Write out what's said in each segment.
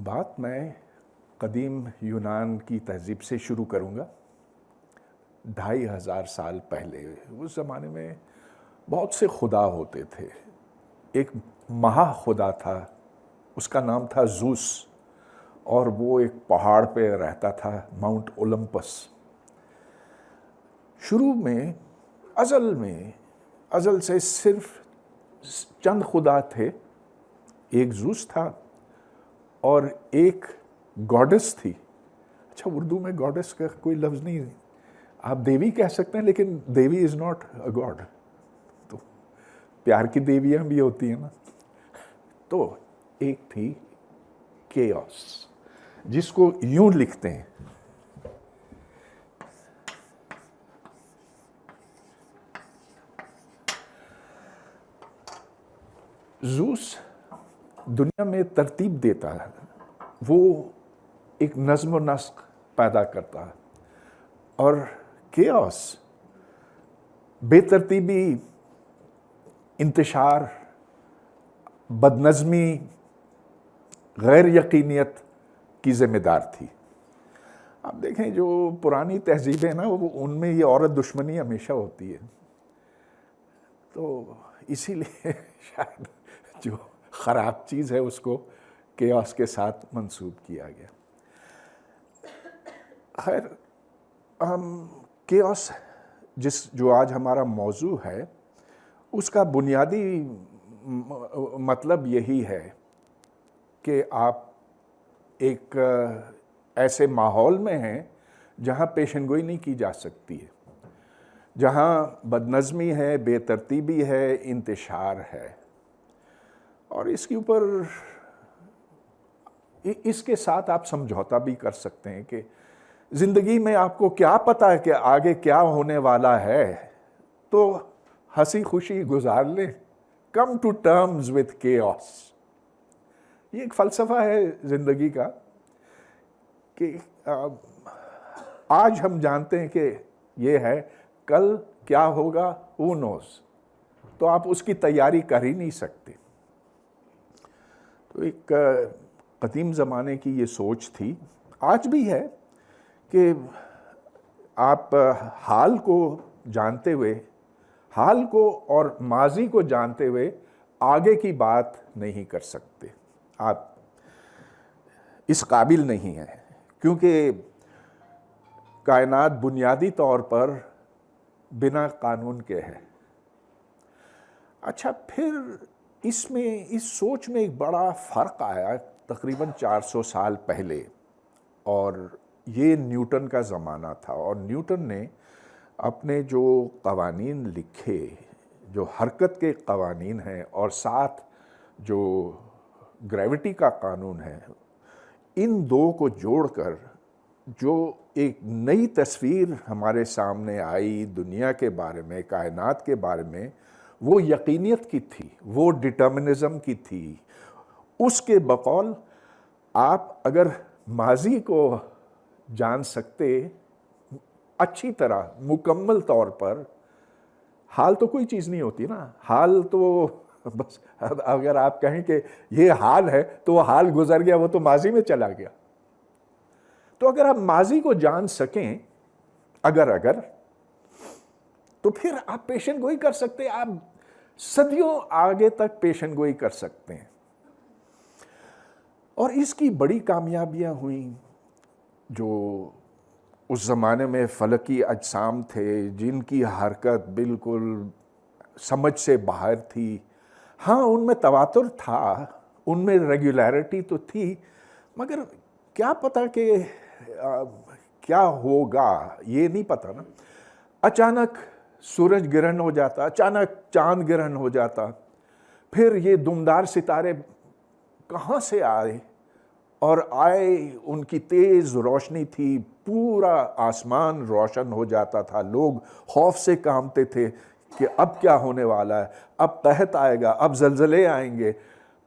बात मैं कदीम यूनान की तहज़ीब से शुरू करूँगा। 2500 साल पहले उस ज़माने में बहुत से खुदा होते थे। एक महा खुदा था, उसका नाम था ज़ूस, और वो एक पहाड़ पे रहता था, माउंट ओलंपस। शुरू में अज़ल से सिर्फ चंद खुदा थे। एक ज़ूस था और एक गॉडेस थी। अच्छा, उर्दू में गॉडेस का कोई लफ्ज़ नहीं, आप देवी कह सकते हैं, लेकिन देवी इज़ नॉट अ गॉड। तो प्यार की देवियाँ भी होती हैं ना। तो एक थी केओस, जिसको यूं लिखते हैं ज़ूस दुनिया में तरतीब देता है, वो एक नज़्म व नस्क पैदा करता है, और केओस बेतरतीबी, इंतशार, बदनज़मी, गैर यकीनियत की ज़िम्मेदार थी। आप देखें जो पुरानी तहज़ीबें ना, वो उनमें ये औरत दुश्मनी हमेशा होती है। तो इसीलिए शायद जो ख़राब चीज़ है उसको केओस के साथ मंसूब किया गया। खैर, केओस जो आज हमारा मौजू है, उसका बुनियादी मतलब यही है कि आप एक ऐसे माहौल में हैं जहाँ पेशेंगोई नहीं की जा सकती है, जहाँ बदनज़मी है, बेतरतीबी है, इंतशार है। और इसके ऊपर इसके साथ आप समझौता भी कर सकते हैं कि ज़िंदगी में आपको क्या पता है कि आगे क्या होने वाला है, तो हंसी खुशी गुजार लें। Come to terms with chaos. ये एक फ़लसफ़ा है ज़िंदगी का कि आज हम जानते हैं कि ये है, कल क्या होगा हू नोज़, तो आप उसकी तैयारी कर ही नहीं सकते। तो एक कदीम ज़माने की ये सोच थी, आज भी है, कि आप हाल को जानते हुए, हाल को और माजी को जानते हुए आगे की बात नहीं कर सकते। आप इस काबिल नहीं हैं, क्योंकि कायनात बुनियादी तौर पर बिना कानून के है। अच्छा, फिर इसमें, इस सोच में एक बड़ा फ़र्क आया तकरीबन 400 साल पहले, और ये न्यूटन का ज़माना था। और न्यूटन ने अपने जो कवानीन लिखे, जो हरकत के कवानीन हैं और साथ जो ग्रेविटी का कानून है, इन दो को जोड़कर जो एक नई तस्वीर हमारे सामने आई दुनिया के बारे में, कायनात के बारे में, वो यकीनियत की थी, वो डिटर्मिनिज़म की थी। उसके बकौल आप अगर माजी को जान सकते अच्छी तरह, मुकम्मल तौर पर, हाल तो कोई चीज़ नहीं होती ना। हाल तो बस, अगर आप कहें कि ये हाल है, तो वो हाल गुजर गया, वो तो माजी में चला गया। तो अगर आप माजी को जान सकें, अगर तो फिर आप पेशन गोई कर सकते हैं, आप सदियों आगे तक पेशन गोई कर सकते हैं। और इसकी बड़ी कामयाबियां हुई। जो उस ज़माने में फ़लकी अजसाम थे, जिनकी हरकत बिल्कुल समझ से बाहर थी। हाँ, उनमें तवातुर था, उनमें रेगुलरिटी तो थी, मगर क्या पता कि क्या होगा, ये नहीं पता ना। अचानक सूरज ग्रहण हो जाता, अचानक चांद ग्रहण हो जाता, फिर ये दुमदार सितारे कहाँ से आए, और आए, उनकी तेज़ रोशनी थी, पूरा आसमान रोशन हो जाता था। लोग खौफ से कांपते थे कि अब क्या होने वाला है, अब कहत आएगा, अब ज़लज़ले आएंगे,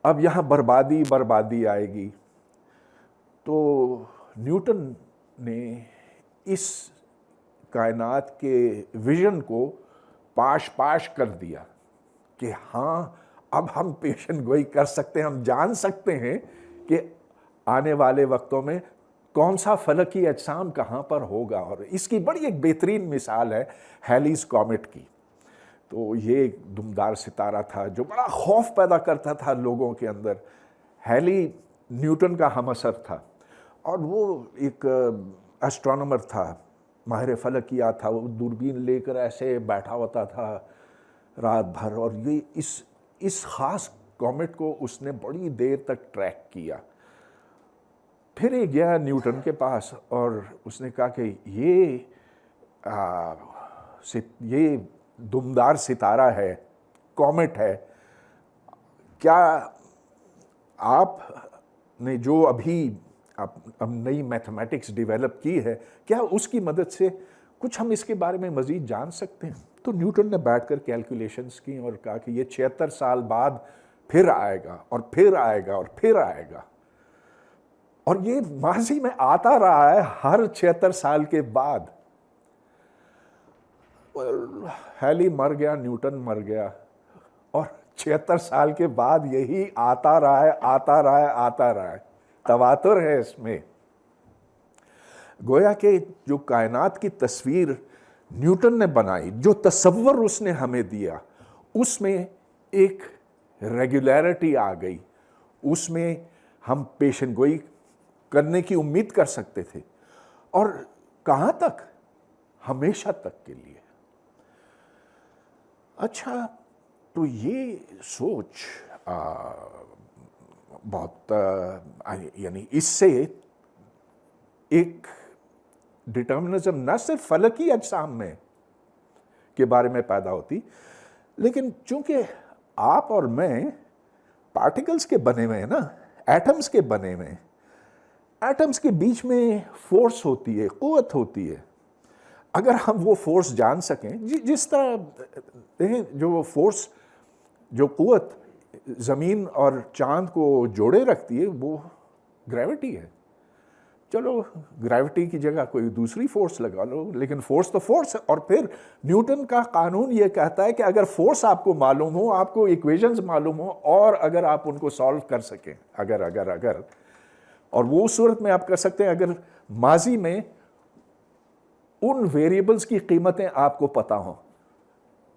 अब यहाँ बर्बादी आएगी। तो न्यूटन ने इस कायनात के विजन को पाश कर दिया कि हाँ, अब हम पेशन गोई कर सकते हैं, हम जान सकते हैं कि आने वाले वक्तों में कौन सा फलकी अजसाम कहाँ पर होगा। और इसकी बड़ी एक बेहतरीन मिसाल है हैलीज कॉमेट की। तो ये एक दुमदार सितारा था जो बड़ा खौफ पैदा करता था लोगों के अंदर। हैली न्यूटन का हमअसर था और वो एक एस्ट्रोनॉमर था, माहिर फलकियात था। वो दूरबीन लेकर ऐसे बैठा होता था रात भर, और ये इस ख़ास कॉमेट को उसने बड़ी देर तक ट्रैक किया। फिर ये गया न्यूटन के पास और उसने कहा कि ये दुमदार सितारा है, कॉमेट है, क्या आपने जो अभी अब नई मैथमेटिक्स डेवलप की है, क्या उसकी मदद से कुछ हम इसके बारे में मज़ीद जान सकते हैं? तो न्यूटन ने बैठकर कैलकुलेशंस की और कहा कि ये 76 साल बाद फिर आएगा और फिर आएगा और फिर आएगा। और ये माजी में आता रहा है हर 76 साल के बाद। हैली मर गया, न्यूटन मर गया, और 76 साल के बाद यही आता रहा है, आता रहा है, आता रहा है। तवातुर है इसमें। गोया कि जो कायनात की तस्वीर न्यूटन ने बनाई, जो तसव्वुर उसने हमें दिया, उसमें एक रेगुलरिटी आ गई, उसमें हम पेशेंगोई करने की उम्मीद कर सकते थे। और कहाँ तक? हमेशा तक के लिए। अच्छा, तो ये सोच बहुत यानी इससे एक डिटर्मिनिज्म न सिर्फ फलकी अजसाम में के बारे में पैदा होती, लेकिन चूंकि आप और मैं पार्टिकल्स के बने हुए हैं ना, एटम्स के बने हुए हैं, एटम्स के बीच में फोर्स होती है, क़ुव्वत होती है। अगर हम वो फोर्स जान सकें, जिस तरह देखें, जो फोर्स, जो क़ुव्वत ज़मीन और चांद को जोड़े रखती है, वो ग्रेविटी है। चलो ग्रेविटी की जगह कोई दूसरी फोर्स लगा लो, लेकिन फोर्स तो फोर्स है। और फिर न्यूटन का कानून ये कहता है कि अगर फोर्स आपको मालूम हो, आपको इक्वेशंस मालूम हो, और अगर आप उनको सॉल्व कर सकें, अगर और वो उस सूरत में आप कर सकते हैं अगर माजी में उन वेरिएबल्स की कीमतें आपको पता हो।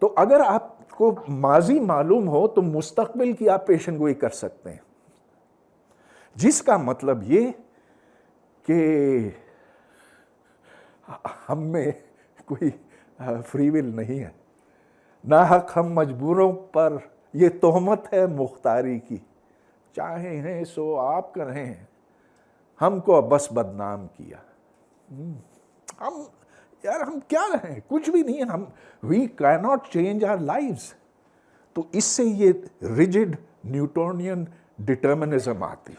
तो अगर आपको माजी मालूम हो तो मुस्तकबिल की आप पेशेंगोई कर सकते हैं, जिसका मतलब ये कि हम में कोई फ्री विल नहीं है। ना हक हम मजबूरों पर ये तोहमत है मुख्तारी की, चाहे हैं सो आप करें, हमको बस बदनाम किया। हम क्या हैं? कुछ भी नहीं है। हम we can not change our lives. तो इससे ये रिजिड न्यूटोनियन डिटर्मिनिज्म आती।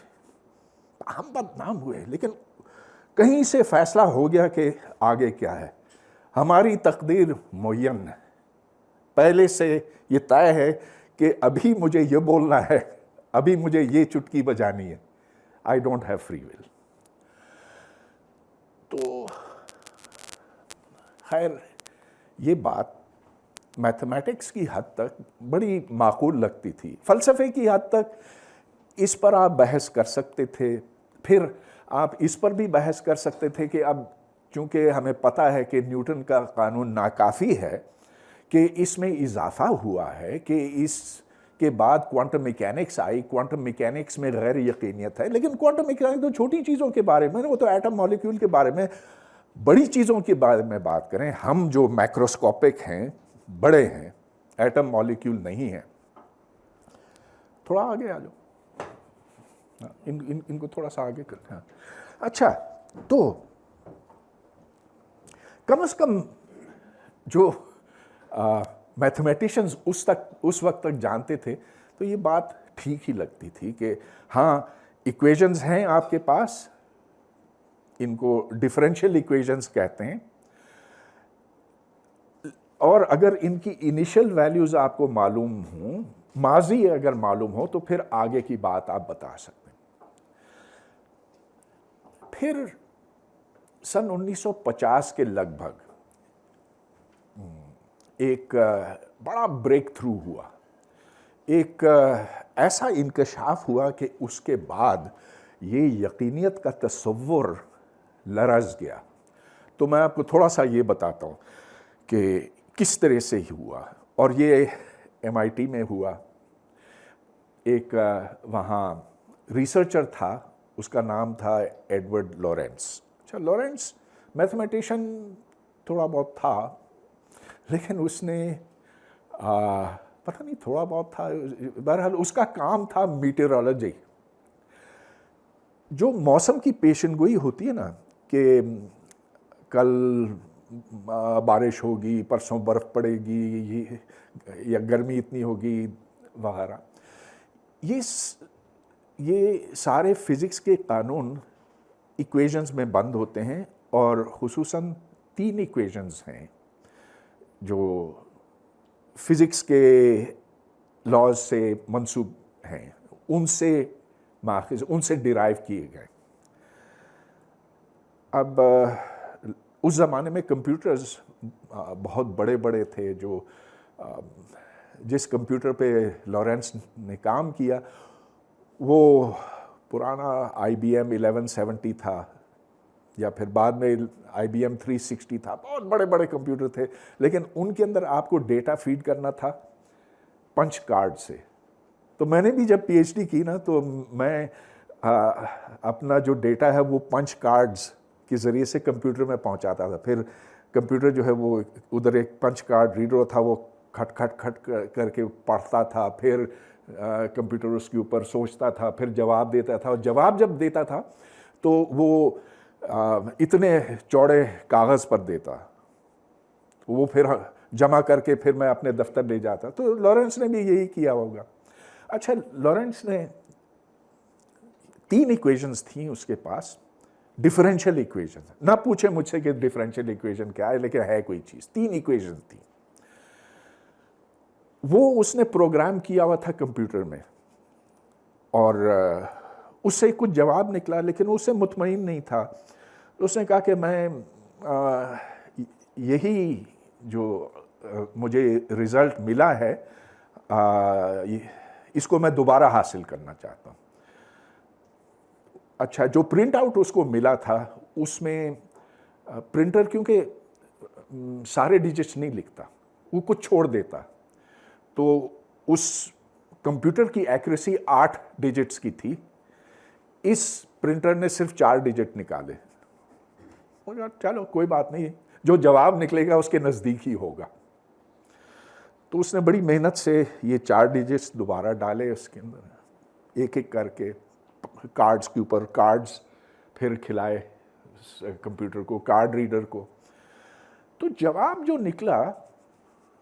हम बदनाम हुए, लेकिन कहीं से फैसला हो गया कि आगे क्या है। हमारी तकदीर मुय्यन है, पहले से ये तय है कि अभी मुझे ये बोलना है, अभी मुझे ये चुटकी बजानी है। I don't have free will. तो खैर, ये बात मैथमेटिक्स की हद तक बड़ी माकूल लगती थी। फ़लसफ़े की हद तक इस पर आप बहस कर सकते थे। फिर आप इस पर भी बहस कर सकते थे कि अब चूँकि हमें पता है कि न्यूटन का कानून नाकाफ़ी है, कि इसमें इजाफ़ा हुआ है, कि इसके बाद क्वांटम मैकेनिक्स आई। क्वांटम मैकेनिक्स में गैर यकीनियत है, लेकिन क्वांटम मैकेनिक्स तो छोटी चीज़ों के बारे में, वो तो एटम मॉलिक्यूल के बारे में, बड़ी चीज़ों के बारे में बात करें। हम जो मैक्रोस्कोपिक हैं, बड़े हैं, एटम मॉलिक्यूल नहीं है। थोड़ा आगे आ जाओ, इनको थोड़ा सा आगे कर। हाँ, अच्छा, तो कम से कम जो मैथमेटिशियंस उस वक्त तक जानते थे, तो ये बात ठीक ही लगती थी कि हाँ, इक्वेशंस हैं आपके पास, इनको डिफरेंशियल इक्वेशंस कहते हैं, और अगर इनकी इनिशियल वैल्यूज़ आपको मालूम हों, माजी अगर मालूम हो, तो फिर आगे की बात आप बता सकते हैं। फिर सन 1950 के लगभग एक बड़ा ब्रेक थ्रू हुआ। एक ऐसा इंकशाफ हुआ कि उसके बाद ये यकीनियत का तसव्वुर लरज़ गया। तो मैं आपको थोड़ा सा ये बताता हूँ कि किस तरह से ही हुआ, और ये MIT में हुआ। एक वहाँ रिसर्चर था, उसका नाम था एडवर्ड लॉरेंस। अच्छा, लॉरेंस मैथमेटिशियन थोड़ा बहुत था, लेकिन उसने पता नहीं थोड़ा बहुत था, बहरहाल उसका काम था मीटेरोलॉजी। जो मौसम की पेशनगोई होती है ना कि कल बारिश होगी, परसों बर्फ़ पड़ेगी, या गर्मी इतनी होगी वगैरह, ये सारे फिज़िक्स के कानून इक्वेशंस में बंद होते हैं, और ख़ुसूसन 3 इक्वेशंस हैं जो फिज़िक्स के लॉज से मंसूब हैं, उनसे डिराइव किए गए। अब उस ज़माने में कंप्यूटर्स बहुत बड़े बड़े थे। जो जिस कंप्यूटर पे लॉरेंस ने काम किया वो पुराना IBM 1170 था, या फिर बाद में IBM 360 था। बहुत बड़े बड़े कंप्यूटर थे, लेकिन उनके अंदर आपको डेटा फीड करना था पंच कार्ड से। तो मैंने भी जब PhD की ना, तो मैं अपना जो डेटा है वो पंच कार्ड्स के ज़रिए से कंप्यूटर में पहुंचाता था। फिर कंप्यूटर जो है वो उधर एक पंच कार्ड रीडर था, वो खट खट खट करके पढ़ता था, फिर कंप्यूटर उसके ऊपर सोचता था, फिर जवाब देता था। और जवाब जब देता था तो वो इतने चौड़े कागज़ पर देता, तो वो फिर जमा करके फिर मैं अपने दफ्तर ले जाता। तो लॉरेंस ने भी यही किया होगा। अच्छा, लॉरेंस ने 3 इक्वेशंस थी उसके पास, डिफरेंशियल इक्वेशन। ना पूछे मुझसे कि डिफरेंशियल इक्वेशन क्या है, लेकिन है कोई चीज़। 3 इक्वेशन थी, वो उसने प्रोग्राम किया हुआ था कंप्यूटर में, और उससे कुछ जवाब निकला, लेकिन वो उससे मुतमईन नहीं था। उसने कहा कि मैं यही जो मुझे रिज़ल्ट मिला है, इसको मैं दोबारा हासिल करना चाहता हूँ। अच्छा, जो प्रिंट आउट उसको मिला था उसमें प्रिंटर क्योंकि सारे डिजिट्स नहीं लिखता, वो कुछ छोड़ देता, तो उस कंप्यूटर की एक्यूरेसी 8 डिजिट्स की थी। इस प्रिंटर ने सिर्फ 4 डिजिट निकाले। चलो कोई बात नहीं, जो जवाब निकलेगा उसके नज़दीक ही होगा। तो उसने बड़ी मेहनत से ये 4 डिजिट्स दोबारा डाले उसके अंदर, एक एक करके कार्ड्स के ऊपर कार्ड्स, फिर खिलाए कंप्यूटर को, कार्ड रीडर को। तो जवाब जो निकला,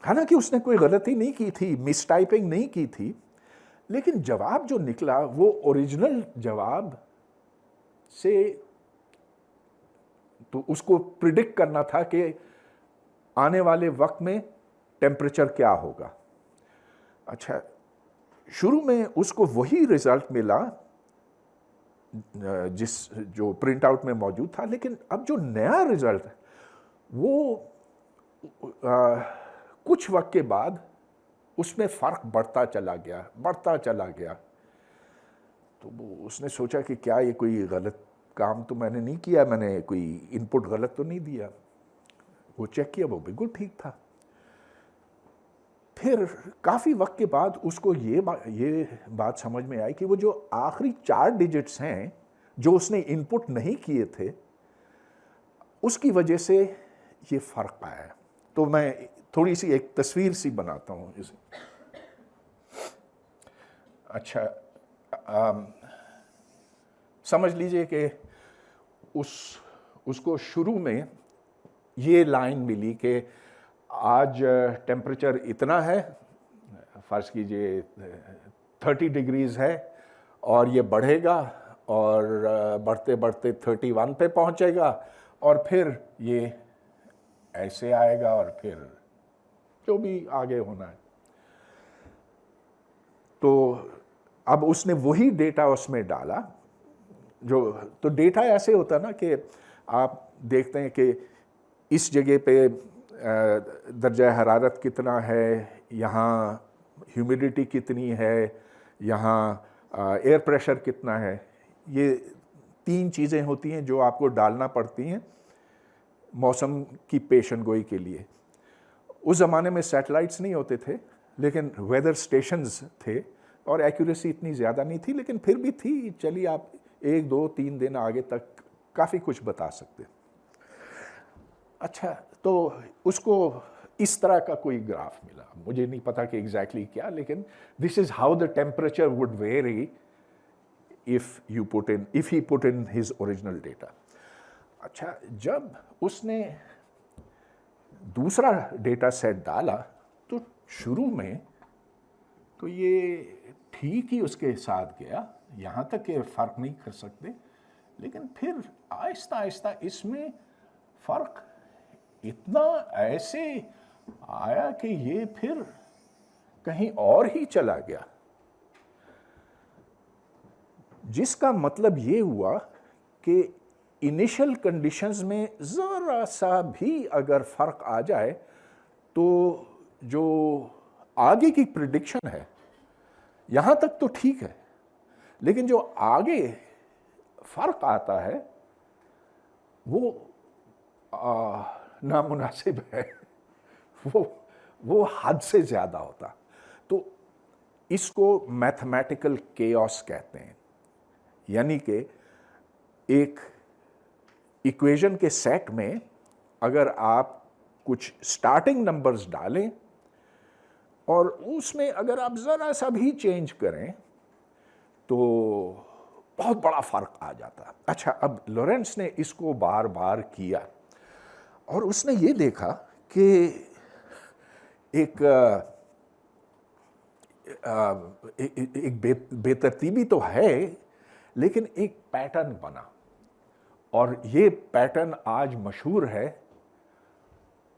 हालांकि उसने कोई गलती नहीं की थी, मिसटाइपिंग नहीं की थी, लेकिन जवाब जो निकला वो ओरिजिनल जवाब से, तो उसको प्रिडिक्ट करना था कि आने वाले वक्त में टेम्परेचर क्या होगा। अच्छा, शुरू में उसको वही रिजल्ट मिला जो प्रिंट आउट में मौजूद था, लेकिन अब जो नया रिजल्ट है वो कुछ वक्त के बाद उसमें फ़र्क बढ़ता चला गया। तो वो उसने सोचा कि क्या ये कोई गलत काम तो मैंने नहीं किया, मैंने कोई इनपुट गलत तो नहीं दिया। वो चेक किया, वो बिल्कुल ठीक था। फिर काफ़ी वक्त के बाद उसको ये बात समझ में आई कि वो जो आखिरी 4 डिजिट्स हैं जो उसने इनपुट नहीं किए थे, उसकी वजह से ये फ़र्क आया है। तो मैं थोड़ी सी एक तस्वीर सी बनाता हूँ इसे। अच्छा, समझ लीजिए कि उसको शुरू में ये लाइन मिली कि आज टेम्परेचर इतना है, फ़र्ज़ कीजिए 30 डिग्रीज़ है, और ये बढ़ेगा और बढ़ते बढ़ते 31 पे पहुंचेगा, और फिर ये ऐसे आएगा, और फिर जो भी आगे होना है। तो अब उसने वही डेटा उसमें डाला। तो डेटा ऐसे होता ना कि आप देखते हैं कि इस जगह पे दर्जा हरारत कितना है, यहाँ ह्यूमिडिटी कितनी है, यहाँ एयर प्रेशर कितना है, ये 3 चीज़ें होती हैं जो आपको डालना पड़ती हैं मौसम की पेशन गोई के लिए। उस ज़माने में सैटेलाइट्स नहीं होते थे, लेकिन वेदर स्टेशंस थे और एक्यूरेसी इतनी ज़्यादा नहीं थी, लेकिन फिर भी थी। चलिए आप 1, 2, 3 दिन आगे तक काफ़ी कुछ बता सकते। अच्छा, तो उसको इस तरह का कोई ग्राफ मिला, मुझे नहीं पता कि एग्जैक्टली क्या, लेकिन this is how the temperature would very if he put in his original data. अच्छा, जब उसने दूसरा डेटा सेट डाला तो शुरू में तो ये ठीक ही उसके साथ गया, यहाँ तक कि फ़र्क नहीं कर सकते, लेकिन फिर आहिस्ता आहिस्ता इसमें फ़र्क इतना ऐसे आया कि ये फिर कहीं और ही चला गया, जिसका मतलब ये हुआ कि इनिशियल कंडीशंस में ज़रा सा भी अगर फ़र्क आ जाए तो जो आगे की प्रिडिक्शन है यहाँ तक तो ठीक है, लेकिन जो आगे फ़र्क आता है वो नामुनासिब है, वो हद से ज़्यादा होता। तो इसको मैथमेटिकल केओस कहते हैं, यानी कि एक इक्वेशन के सेट में अगर आप कुछ स्टार्टिंग नंबर्स डालें और उसमें अगर आप ज़रा सा भी चेंज करें तो बहुत बड़ा फ़र्क आ जाता। अच्छा, अब लॉरेंस ने इसको बार बार किया और उसने ये देखा कि एक बेतरतीबी तो है, लेकिन एक पैटर्न बना, और ये पैटर्न आज मशहूर है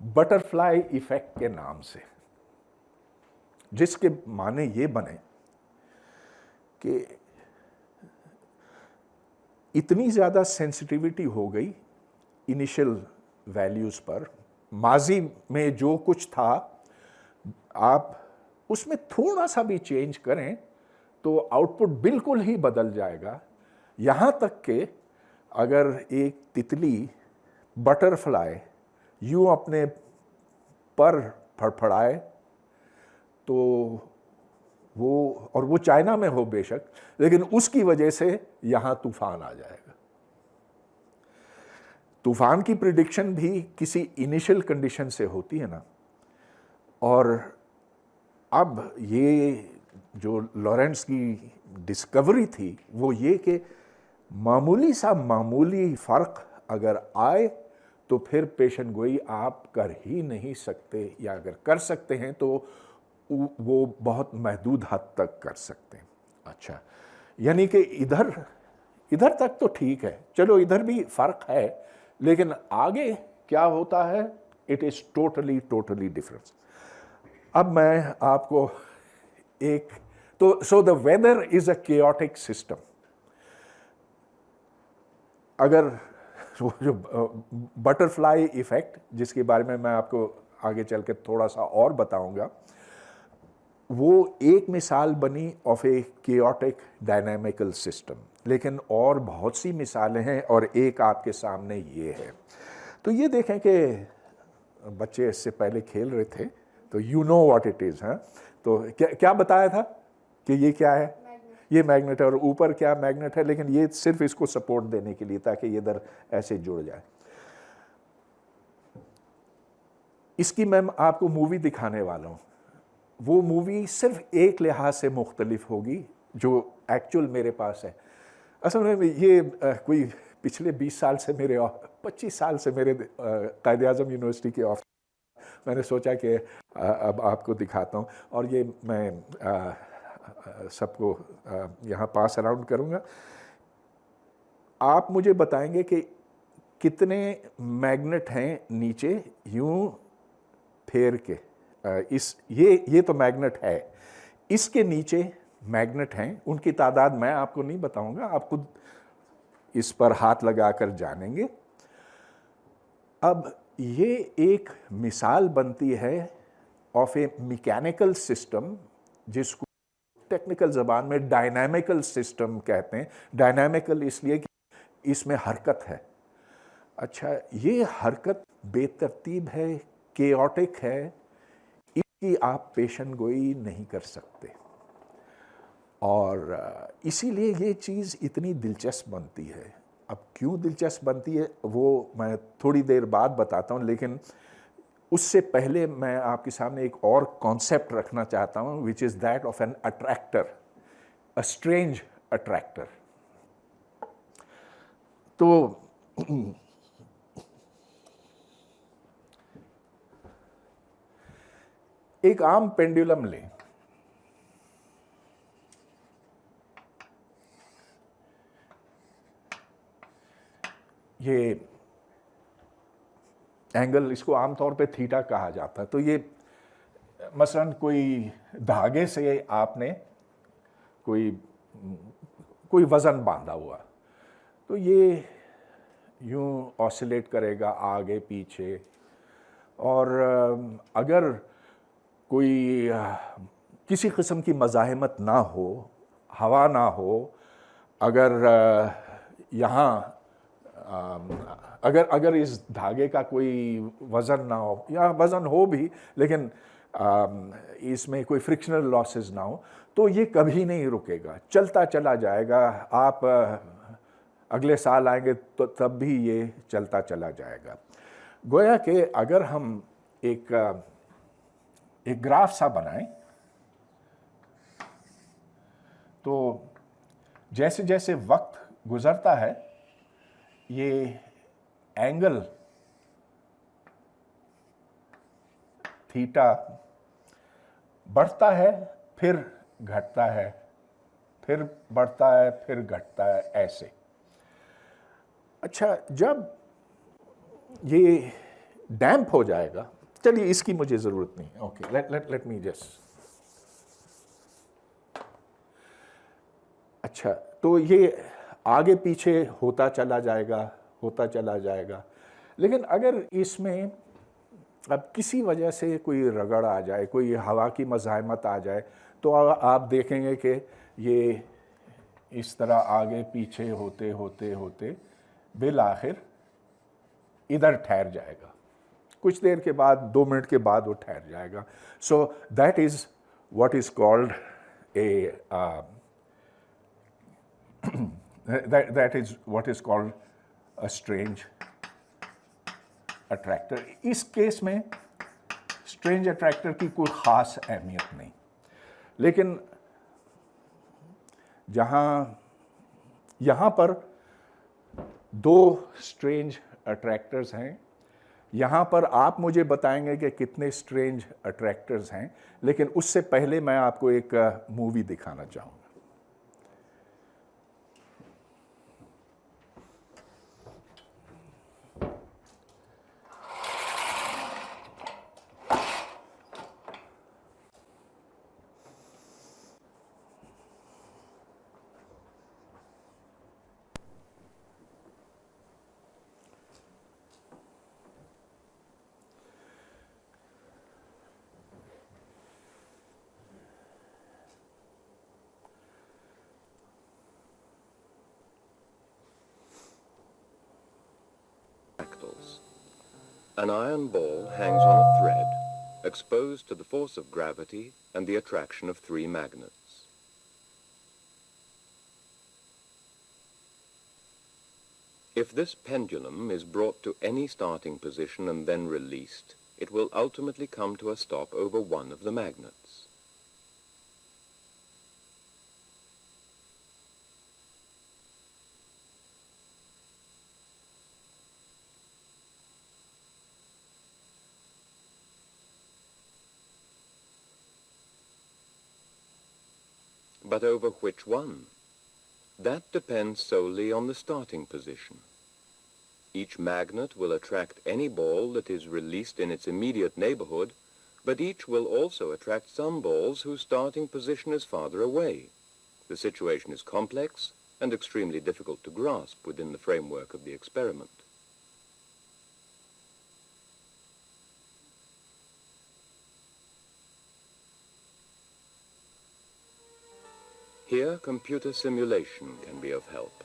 बटरफ्लाई इफेक्ट के नाम से, जिसके माने ये बने कि इतनी ज़्यादा सेंसिटिविटी हो गई इनिशियल वैल्यूज़ पर, माजी में जो कुछ था आप उसमें थोड़ा सा भी चेंज करें तो आउटपुट बिल्कुल ही बदल जाएगा। यहाँ तक कि अगर एक तितली बटरफ्लाई यूँ अपने पर फड़फड़ाए तो वो चाइना में हो बेशक, लेकिन उसकी वजह से यहाँ तूफान आ जाएगा। तूफान की प्रिडिक्शन भी किसी इनिशियल कंडीशन से होती है ना। और अब ये जो लॉरेंस की डिस्कवरी थी वो ये कि मामूली फ़र्क अगर आए तो फिर पेशन गोई आप कर ही नहीं सकते, या अगर कर सकते हैं तो वो बहुत महदूद हद तक कर सकते हैं। अच्छा, यानी कि इधर तक तो ठीक है, चलो इधर भी फ़र्क है, लेकिन आगे क्या होता है, इट इज़ टोटली डिफरेंस। अब मैं आपको so the weather is a chaotic system. अगर वो जो बटरफ्लाई इफेक्ट, जिसके बारे में मैं आपको आगे चल के थोड़ा सा और बताऊंगा, वो एक मिसाल बनी of A chaotic dynamical system, लेकिन और बहुत सी मिसालें हैं और एक आपके सामने ये है। तो ये देखें कि बच्चे इससे पहले खेल रहे थे, तो you know what it is. हाँ, तो क्या बताया था कि ये क्या है? ये मैग्नेट है, और ऊपर क्या मैग्नेट है, लेकिन ये सिर्फ इसको सपोर्ट देने के लिए, ताकि ये इधर ऐसे जुड़ जाए। इसकी मैं आपको मूवी दिखाने वाला हूँ। वो मूवी सिर्फ एक लिहाज से मुख्तलिफ होगी जो एक्चुअल मेरे पास है। असल में ये कोई पिछले 20 साल से 25 साल से मेरे कायदे आज़म यूनिवर्सिटी के ऑफिस, मैंने सोचा कि अब आपको दिखाता हूँ, और ये मैं सबको यहाँ पास अराउंड करूँगा। आप मुझे बताएंगे कि कितने मैग्नेट हैं नीचे यूँ फेर के। ये तो मैग्नेट है, इसके नीचे मैग्नेट हैं, उनकी तादाद मैं आपको नहीं बताऊंगा, आप खुद इस पर हाथ लगाकर जानेंगे। अब ये एक मिसाल बनती है ऑफ ए मैकेनिकल सिस्टम जिसको टेक्निकल ज़बान में डायनामिकल सिस्टम कहते हैं। डायनामिकल इसलिए कि इसमें हरकत है। अच्छा, ये हरकत बेतरतीब है, केओटिक है, इसकी आप पेशन गोई नहीं कर सकते। और इसीलिए ये चीज़ इतनी दिलचस्प बनती है। अब क्यों दिलचस्प बनती है वो मैं थोड़ी देर बाद बताता हूँ, लेकिन उससे पहले मैं आपके सामने एक और कॉन्सेप्ट रखना चाहता हूँ, which is that of an attractor, a strange attractor. तो एक आम पेंडुलम लें, ये एंगल, इसको आमतौर पे थीटा कहा जाता है। तो ये मसलन कोई धागे से आपने कोई कोई वज़न बांधा हुआ, तो ये यूं ऑसिलेट करेगा आगे पीछे। और अगर कोई किसी किस्म की मज़ाहमत ना हो, हवा ना हो, अगर यहाँ अगर इस धागे का कोई वज़न ना हो, या वज़न हो भी लेकिन इसमें कोई फ्रिक्शनल लॉसेस ना हो, तो ये कभी नहीं रुकेगा, चलता चला जाएगा। आप अगले साल आएंगे तो तब भी ये चलता चला जाएगा। गोया कि अगर हम एक ग्राफ सा बनाएं, तो जैसे जैसे वक्त गुजरता है ये एंगल थीटा बढ़ता है, फिर घटता है, फिर बढ़ता है, फिर घटता है, ऐसे। अच्छा, जब ये डैम्प हो जाएगा, चलिए इसकी मुझे ज़रूरत नहीं, ओके, लेट मी जस्ट। अच्छा, तो ये आगे पीछे होता चला जाएगा, होता चला जाएगा। लेकिन अगर इसमें अब किसी वजह से कोई रगड़ आ जाए, कोई हवा की मज़ाहमत आ जाए, तो आप देखेंगे कि ये इस तरह आगे पीछे होते होते होते बिल आखिर इधर ठहर जाएगा। कुछ देर के बाद, 2 मिनट के बाद वो ठहर जाएगा। So that is what is called a that is what is called a strange attractor। इस केस में स्ट्रेंज अट्रैक्टर की कोई ख़ास अहमियत नहीं, लेकिन यहाँ पर 2 स्ट्रेंज अट्रैक्टर्स हैं। यहाँ पर आप मुझे बताएंगे कि कितने स्ट्रेंज अट्रैक्टर्स हैं, लेकिन उससे पहले मैं आपको एक मूवी दिखाना चाहूँगा। An iron ball hangs on a thread, exposed to the force of gravity and the attraction of 3 magnets. If this pendulum is brought to any starting position and then released, it will ultimately come to a stop over one of the magnets. But over which one? That depends solely on the starting position. Each magnet will attract any ball that is released in its immediate neighborhood, but each will also attract some balls whose starting position is farther away. The situation is complex and extremely difficult to grasp within the framework of the experiment. Here, computer simulation can be of help.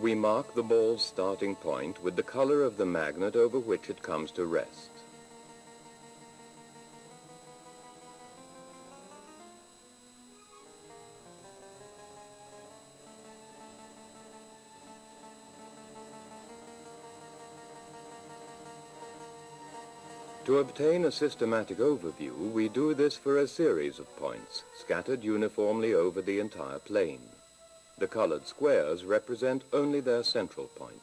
We mark the ball's starting point with the color of the magnet over which it comes to rest. To obtain a systematic overview, we do this for a series of points, scattered uniformly over the entire plane. The colored squares represent only their central points.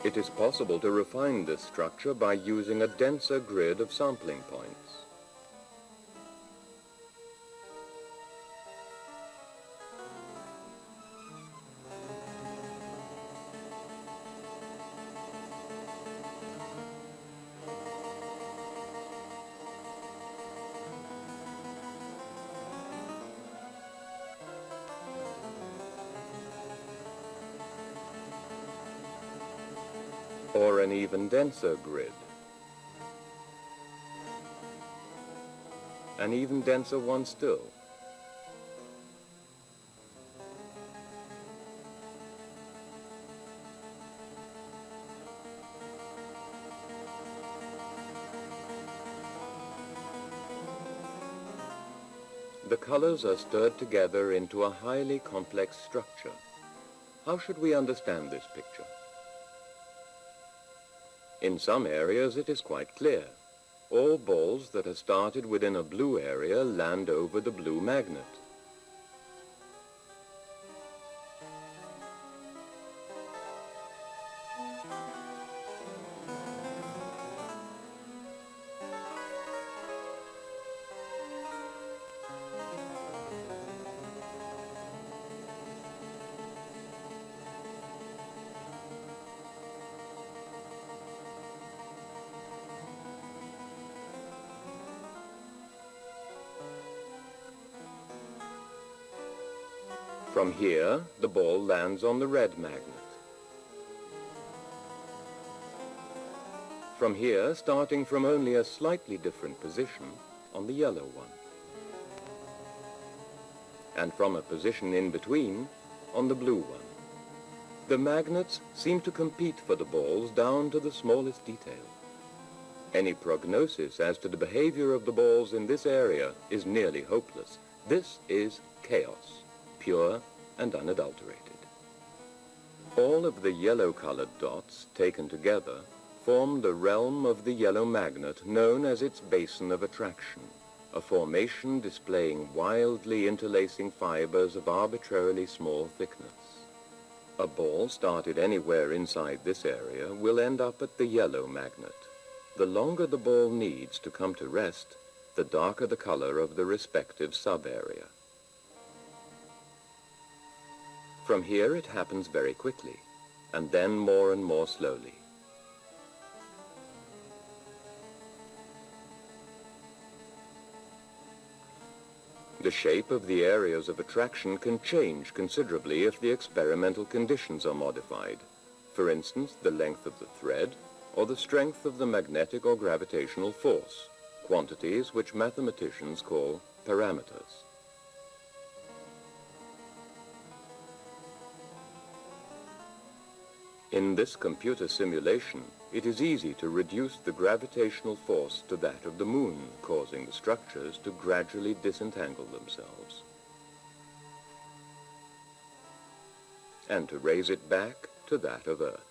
It is possible to refine this structure by using a denser grid of sampling points. Or an even denser grid. An even denser one still. The colors are stirred together into a highly complex structure. How should we understand this picture? In some areas it is quite clear. All balls that are started within a blue area land over the blue magnet. From here, the ball lands on the red magnet. From here, starting from only a slightly different position, on the yellow one. And from a position in between, on the blue one. The magnets seem to compete for the balls down to the smallest detail. Any prognosis as to the behavior of the balls in this area is nearly hopeless. This is chaos, pure and unadulterated. All of the yellow-colored dots, taken together, form the realm of the yellow magnet known as its basin of attraction, a formation displaying wildly interlacing fibers of arbitrarily small thickness. A ball started anywhere inside this area will end up at the yellow magnet. The longer the ball needs to come to rest, the darker the color of the respective sub-area. From here it happens very quickly, and then more and more slowly. The shape of the areas of attraction can change considerably if the experimental conditions are modified. For instance, the length of the thread, or the strength of the magnetic or gravitational force, quantities which mathematicians call parameters. In this computer simulation, it is easy to reduce the gravitational force to that of the moon, causing the structures to gradually disentangle themselves. And to raise it back to that of Earth.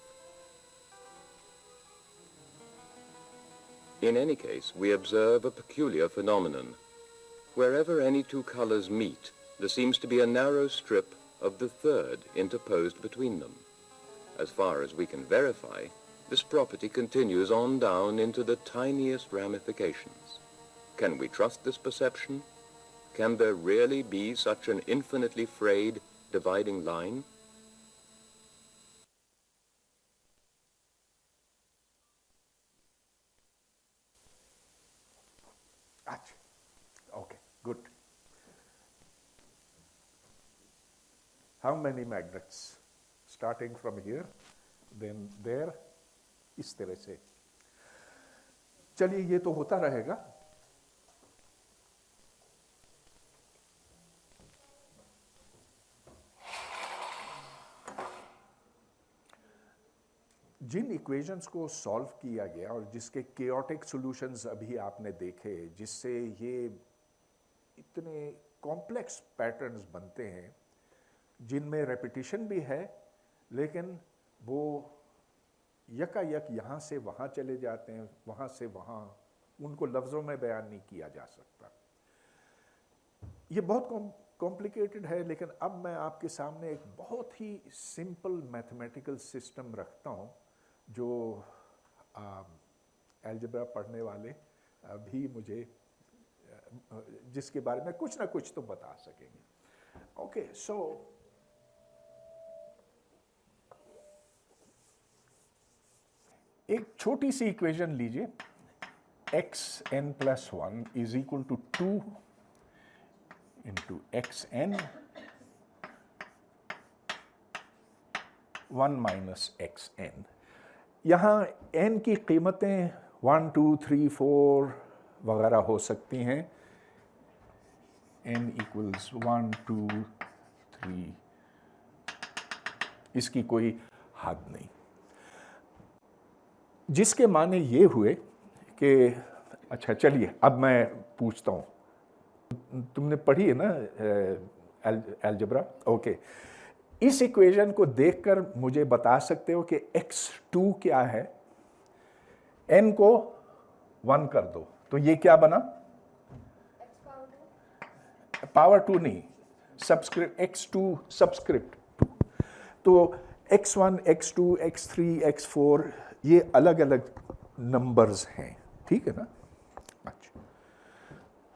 In any case, we observe a peculiar phenomenon. Wherever any two colors meet, there seems to be a narrow strip of the third interposed between them. As far as we can verify, this property continues on down into the tiniest ramifications. Can we trust this perception? Can there really be such an infinitely frayed dividing line? Okay, good. How many magnets? Starting from here, then there, इस तरह से. चलिए ये तो होता रहेगा. जिन equations को solve किया गया और जिसके केओटिक सॉल्यूशंस अभी आपने देखे, जिससे ये इतने कॉम्प्लेक्स पैटर्न्स बनते हैं जिनमें रेपिटेशन भी है, लेकिन वो यकायक यहाँ से वहाँ चले जाते हैं, वहाँ से वहाँ, उनको लफ्ज़ों में बयान नहीं किया जा सकता. ये बहुत कॉम्प्लिकेटेड है, लेकिन अब मैं आपके सामने एक बहुत ही सिंपल मैथमेटिकल सिस्टम रखता हूँ जो अलजेब्रा पढ़ने वाले भी मुझे, जिसके बारे में कुछ ना कुछ तो बता सकेंगे. ओके, सो एक छोटी सी इक्वेशन लीजिए. xn plus 1 is equal to 2 into xn 1 minus xn. यहाँ n की कीमतें 1, 2, 3, 4 वगैरह हो सकती हैं. n equals 1, 2, 3, इसकी कोई हद नहीं. जिसके माने ये हुए कि अच्छा चलिए अब मैं पूछता हूँ, तुमने पढ़ी है ना अलजेब्रा? ओके, इस इक्वेशन को देखकर मुझे बता सकते हो कि x2 क्या है. n को 1 कर दो तो ये क्या बना? पावर 2 नहीं, सबस्क्रिप्ट x2 सबस्क्रिप्ट 2. तो x1, x2, x3, x4 ये अलग अलग नंबर्स हैं, ठीक है ना? अच्छा,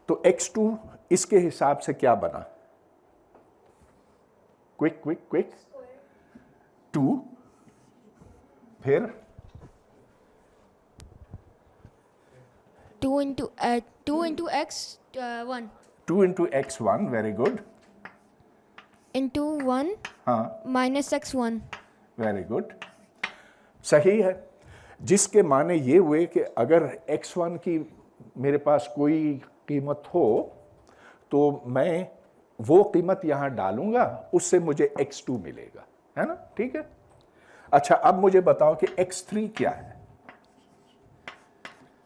तो x2 इसके हिसाब से क्या बना? क्विक क्विक क्विक 2, फिर 2 into x1 2 into x1, very good. into 1 हाँ, minus x1. वेरी गुड, सही है. जिसके माने ये हुए कि अगर x1 की मेरे पास कोई कीमत हो तो मैं वो कीमत यहाँ डालूंगा, उससे मुझे x2 मिलेगा, है ना? ठीक है. अच्छा, अब मुझे बताओ कि x3 क्या है?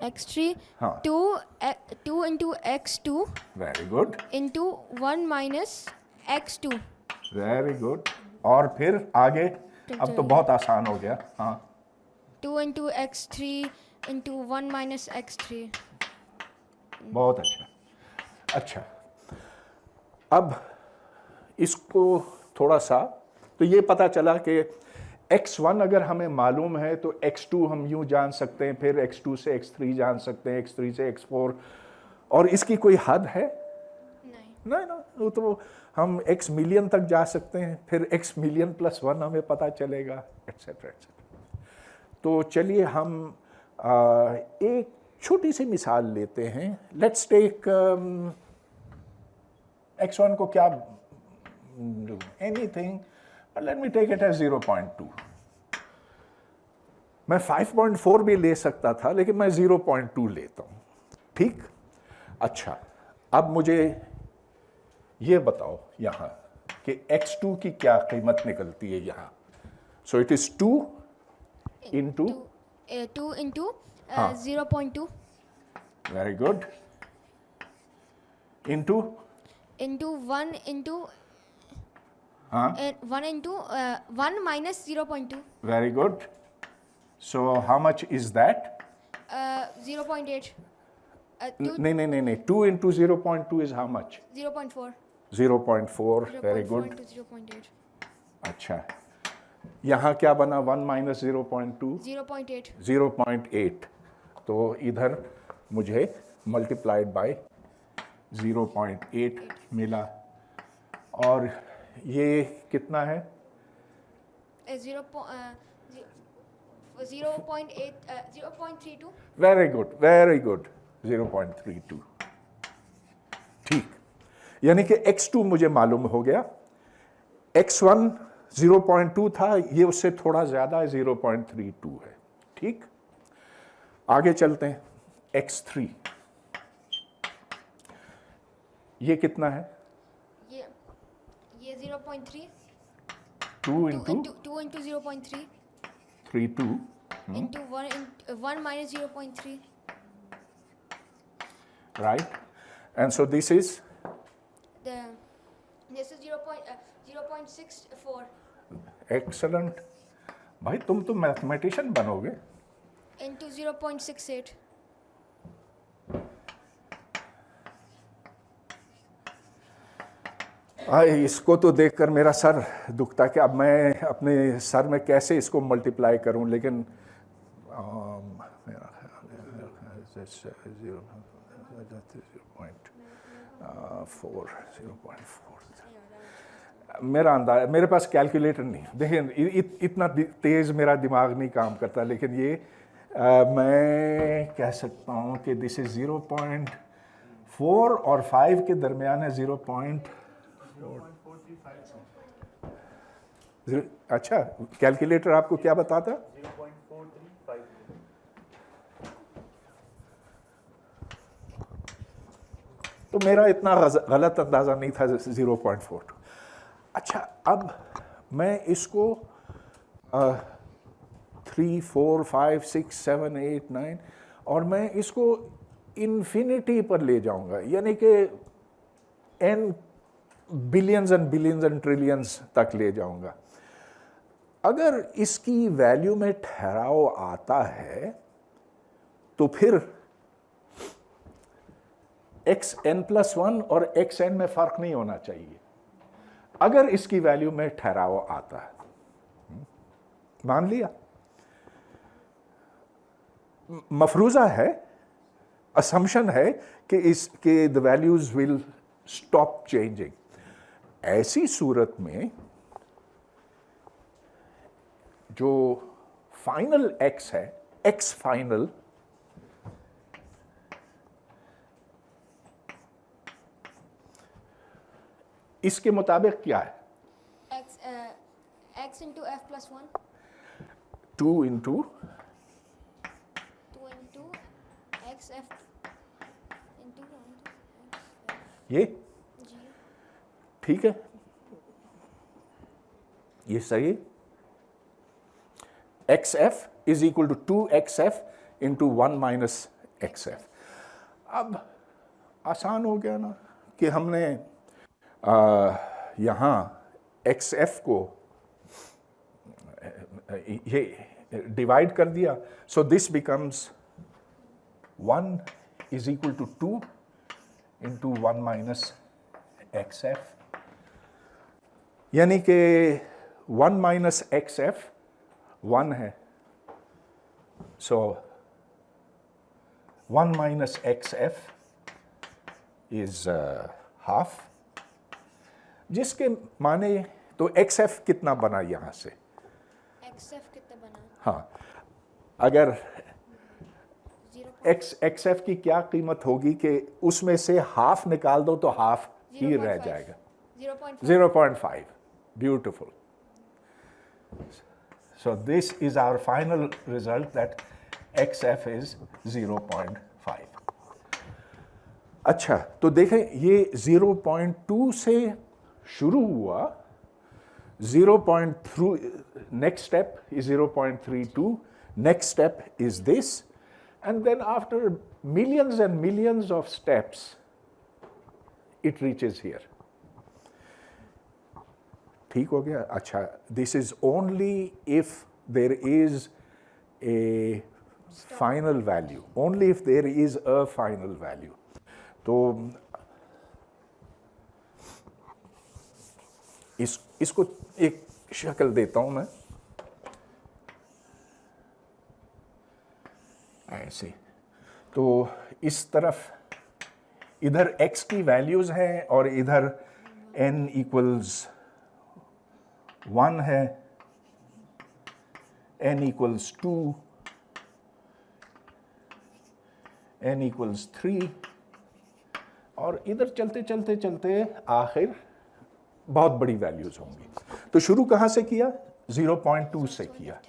x3 हाँ. 2 into x2 very good, into 1 minus x2. Very good. और फिर आगे, अब तो बहुत आसान हो गया. हाँ, 2 into x3 into 1 minus x3. बहुत अच्छा. अच्छा, अब इसको थोड़ा सा, तो ये पता चला कि x1 अगर हमें मालूम है तो x2 हम यूं जान सकते हैं, फिर x2 से x3 जान सकते हैं, x3 से x4, और इसकी कोई हद है? नहीं ना, वो तो हम x मिलियन तक जा सकते हैं, फिर x मिलियन प्लस 1 हमें पता चलेगा, एटसेट्रा एटसेट्रा. तो चलिए हम एक छोटी सी मिसाल लेते हैं. लेट्स टेक x1 को क्या, anything, but let me take it as 0.2. मैं 5.4 भी ले सकता था, लेकिन मैं 0.2 लेता हूँ, ठीक. अच्छा, अब मुझे ये बताओ यहाँ कि x2 की क्या कीमत निकलती है यहाँ. So it is 2 into 2 into हाँ. 0.2 very good into into 1 into हाँ 1 into 1 minus 0.2 very good so how much is that 0.8 नहीं 2 into 0.2 is how much 0.4 0.4 very 0.4 good into 0.8 अच्छा यहाँ क्या बना 1 minus 0.2 0.8 0.8 तो इधर मुझे मल्टीप्लाइड बाय 0.8 मिला और ये कितना है 0.32 वेरी गुड 0.32 ठीक यानी कि x2 मुझे मालूम हो गया x1 0.2 था ये उससे थोड़ा ज्यादा है 0.32 है ठीक आगे चलते हैं x3 ये कितना है ये 0.3 2 2 into into 0.3 32 into 1 minus 0.3 right and so this is this is 0.64 excellent भाई तुम तो मैथमेटिशियन बनोगे into 0.68 इसको तो देखकर मेरा सर दुखता कि अब मैं अपने सर में कैसे इसको मल्टीप्लाई करूं लेकिन मेरा ख्याल मेरा अंदाज मेरे पास कैलकुलेटर नहीं देखिए इतना तेज़ मेरा दिमाग नहीं काम करता लेकिन ये मैं कह सकता हूँ कि दिस इज़ 0.4 और 5 के दरमियान है 0.4 अच्छा कैलकुलेटर आपको क्या बताता 0.435 तो मेरा इतना गलत अंदाज़ा नहीं था 0.42 अच्छा अब मैं इसको 3 4 5 6 7 8 9 और मैं इसको इन्फिनिटी पर ले जाऊंगा यानी कि n बिलियंस एंड ट्रिलियंस तक ले जाऊंगा अगर इसकी वैल्यू में ठहराव आता है तो फिर xn+1 और xn में फर्क नहीं होना चाहिए अगर इसकी वैल्यू में ठहराव आता है मान लिया मफरूजा है असम्पशन है कि इसके the values will stop changing ऐसी सूरत में जो फाइनल x है x फाइनल इसके मुताबिक क्या है x into f plus 1 2 into 2 into x f into x ये जी ठीक है ये सही xf is equal to 2xf into 1 minus xf अब आसान हो गया ना कि हमने यहाँ xf को ये डिवाइड कर दिया so this becomes 1 is equal to 2 into 1 minus xf यानी कि 1 माइनस xf 1 है so 1 minus xf is half जिसके माने तो xf कितना बना यहां से xf कितना बना हाँ अगर 0. xf की क्या कीमत होगी कि उसमें से हाफ निकाल दो तो हाफ ही रह 0.5. जाएगा 0.5 0.5 beautiful so this is our final result that xf is 0.5 अच्छा तो देखें ये 0.2 से शुरू हुआ 0.3 next step is 0.32 Next step is this, and then after millions and millions of steps, it reaches here. ठीक हो गया? अच्छा, this is only if there is a final value, only if there is a final value. तो इसको एक शक्ल देता हूं मैं ऐसे। तो इस तरफ इधर x की वैल्यूज हैं और इधर n इक्वल्स 1 है, n इक्वल्स 2, n इक्वल्स 3, और इधर चलते चलते चलते आखिर बहुत बड़ी वैल्यूज होंगी। तो शुरू कहाँ से किया? 0.2 से किया।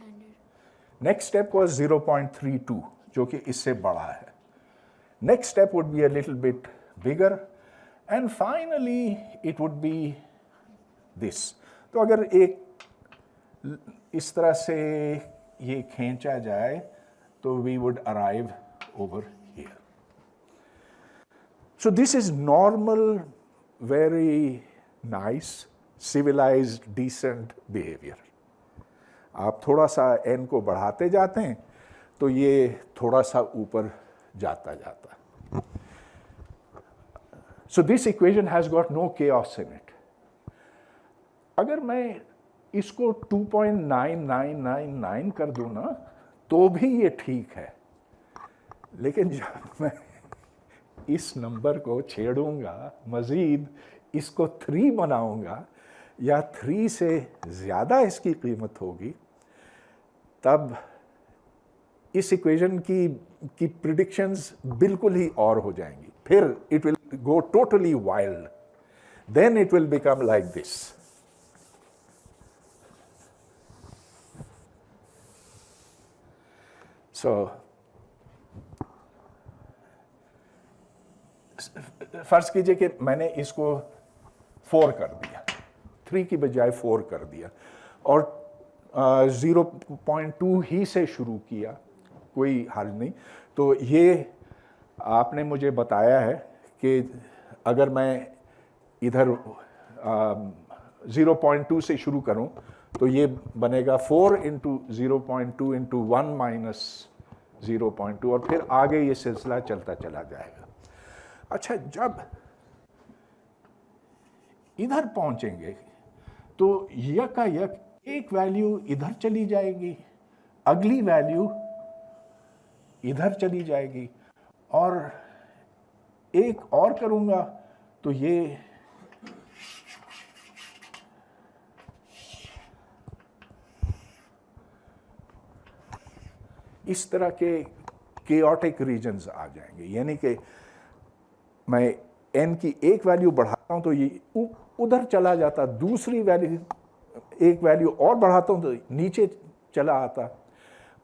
नेक्स्ट स्टेप वाज 0.32, जो कि इससे बड़ा है। Next step would be a little bit bigger, and finally it would be this. तो अगर एक इस तरह से ये खींचा जाए तो we would arrive over here. So this is normal, very nice, civilized, decent behavior. आप थोड़ा सा n को बढ़ाते जाते हैं तो ये थोड़ा सा ऊपर जाता जाता है। So this equation has got no chaos in it. अगर मैं इसको 2.9999 कर दूं ना तो भी ये ठीक है, लेकिन जब मैं इस नंबर को छेड़ूंगा, मजीद इसको 3 बनाऊंगा या 3 से ज़्यादा इसकी कीमत होगी, तब इस इक्वेशन की प्रिडिक्शंस बिल्कुल ही और हो जाएंगी। फिर it will go totally wild, then it will become like this. So फर्ज कीजिए कि मैंने इसको 4 कर दिया, 3 की बजाय 4 कर दिया, और 0.2 ही से शुरू किया, कोई हल नहीं। तो ये आपने मुझे बताया है कि अगर मैं इधर 0.2 से शुरू करूं तो ये बनेगा 4 इंटू 0.2 इंटू 1 माइनस 0.2, और फिर आगे ये सिलसिला चलता चला जाएगा। अच्छा, जब इधर पहुंचेंगे तो यकायक एक वैल्यू इधर चली जाएगी, अगली वैल्यू इधर चली जाएगी, और एक और करूंगा तो ये इस तरह के केओटिक रीजन्स आ जाएंगे। यानी कि मैं n की एक वैल्यू बढ़ाता हूं तो ये उधर चला जाता, दूसरी वैल्यू एक वैल्यू और बढ़ाता हूं तो नीचे चला आता,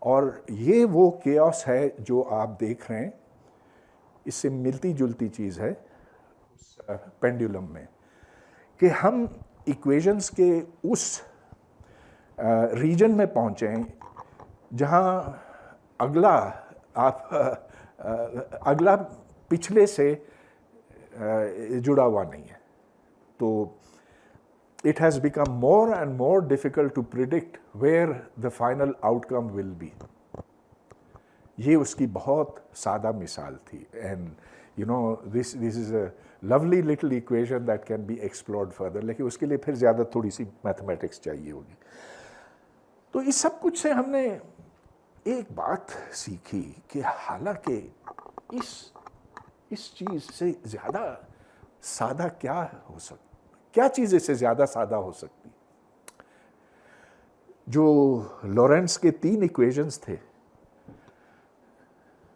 और ये वो केओस है जो आप देख रहे हैं। इससे मिलती जुलती चीज़ है उस पेंडुलम में कि हम इक्वेशंस के उस रीजन में पहुंचे हैं जहां अगला पिछले से जुड़ा हुआ नहीं है। तो it has become more and more difficult to predict where the final outcome will be. ये उसकी बहुत सादा मिसाल थी, and you know this is a lovely little equation that can be explored further, लेकिन उसके लिए फिर ज़्यादा थोड़ी सी मैथमेटिक्स चाहिए होगी। तो इस सब कुछ से हमने एक बात सीखी कि हालांकि इस चीज़ से ज़्यादा सादा क्या हो सकता, क्या चीज़ इससे ज़्यादा सादा हो सकती। जो लॉरेंट्ज के 3 इक्वेशंस थे,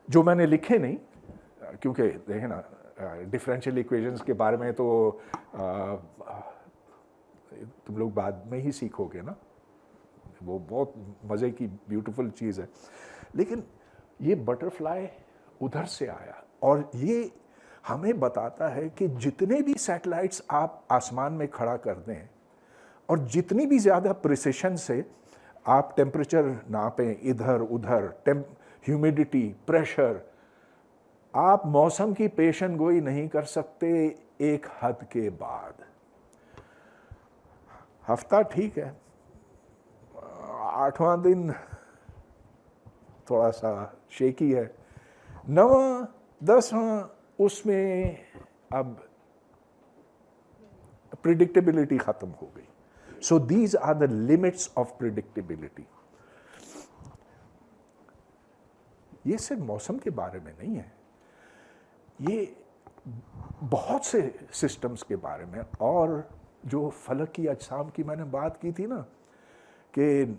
जो मैंने लिखे नहीं, क्योंकि देखें ना डिफरेंशियल इक्वेशंस के बारे में तो तुम लोग बाद में ही सीखोगे ना, वो बहुत मज़े की ब्यूटीफुल चीज़ है। लेकिन ये बटरफ्लाई उधर से आया, और ये हमें बताता है कि जितने भी सैटेलाइट्स आप आसमान में खड़ा कर दें और जितनी भी ज़्यादा प्रिसिशन से आप टेम्परेचर नापें इधर उधर, ह्यूमिडिटी, प्रेशर, आप मौसम की पेशन गोई नहीं कर सकते एक हद के बाद। हफ्ता ठीक है, 8वां दिन थोड़ा सा शेकी है, 9वां 10वां उसमें अब प्रिडिक्टेबिलिटी खत्म हो गई। So these are the limits of predictability. ये सिर्फ मौसम के बारे में नहीं है, ये बहुत से सिस्टम्स के बारे में। और जो फलक की अजसाम की मैंने बात की थी ना, कि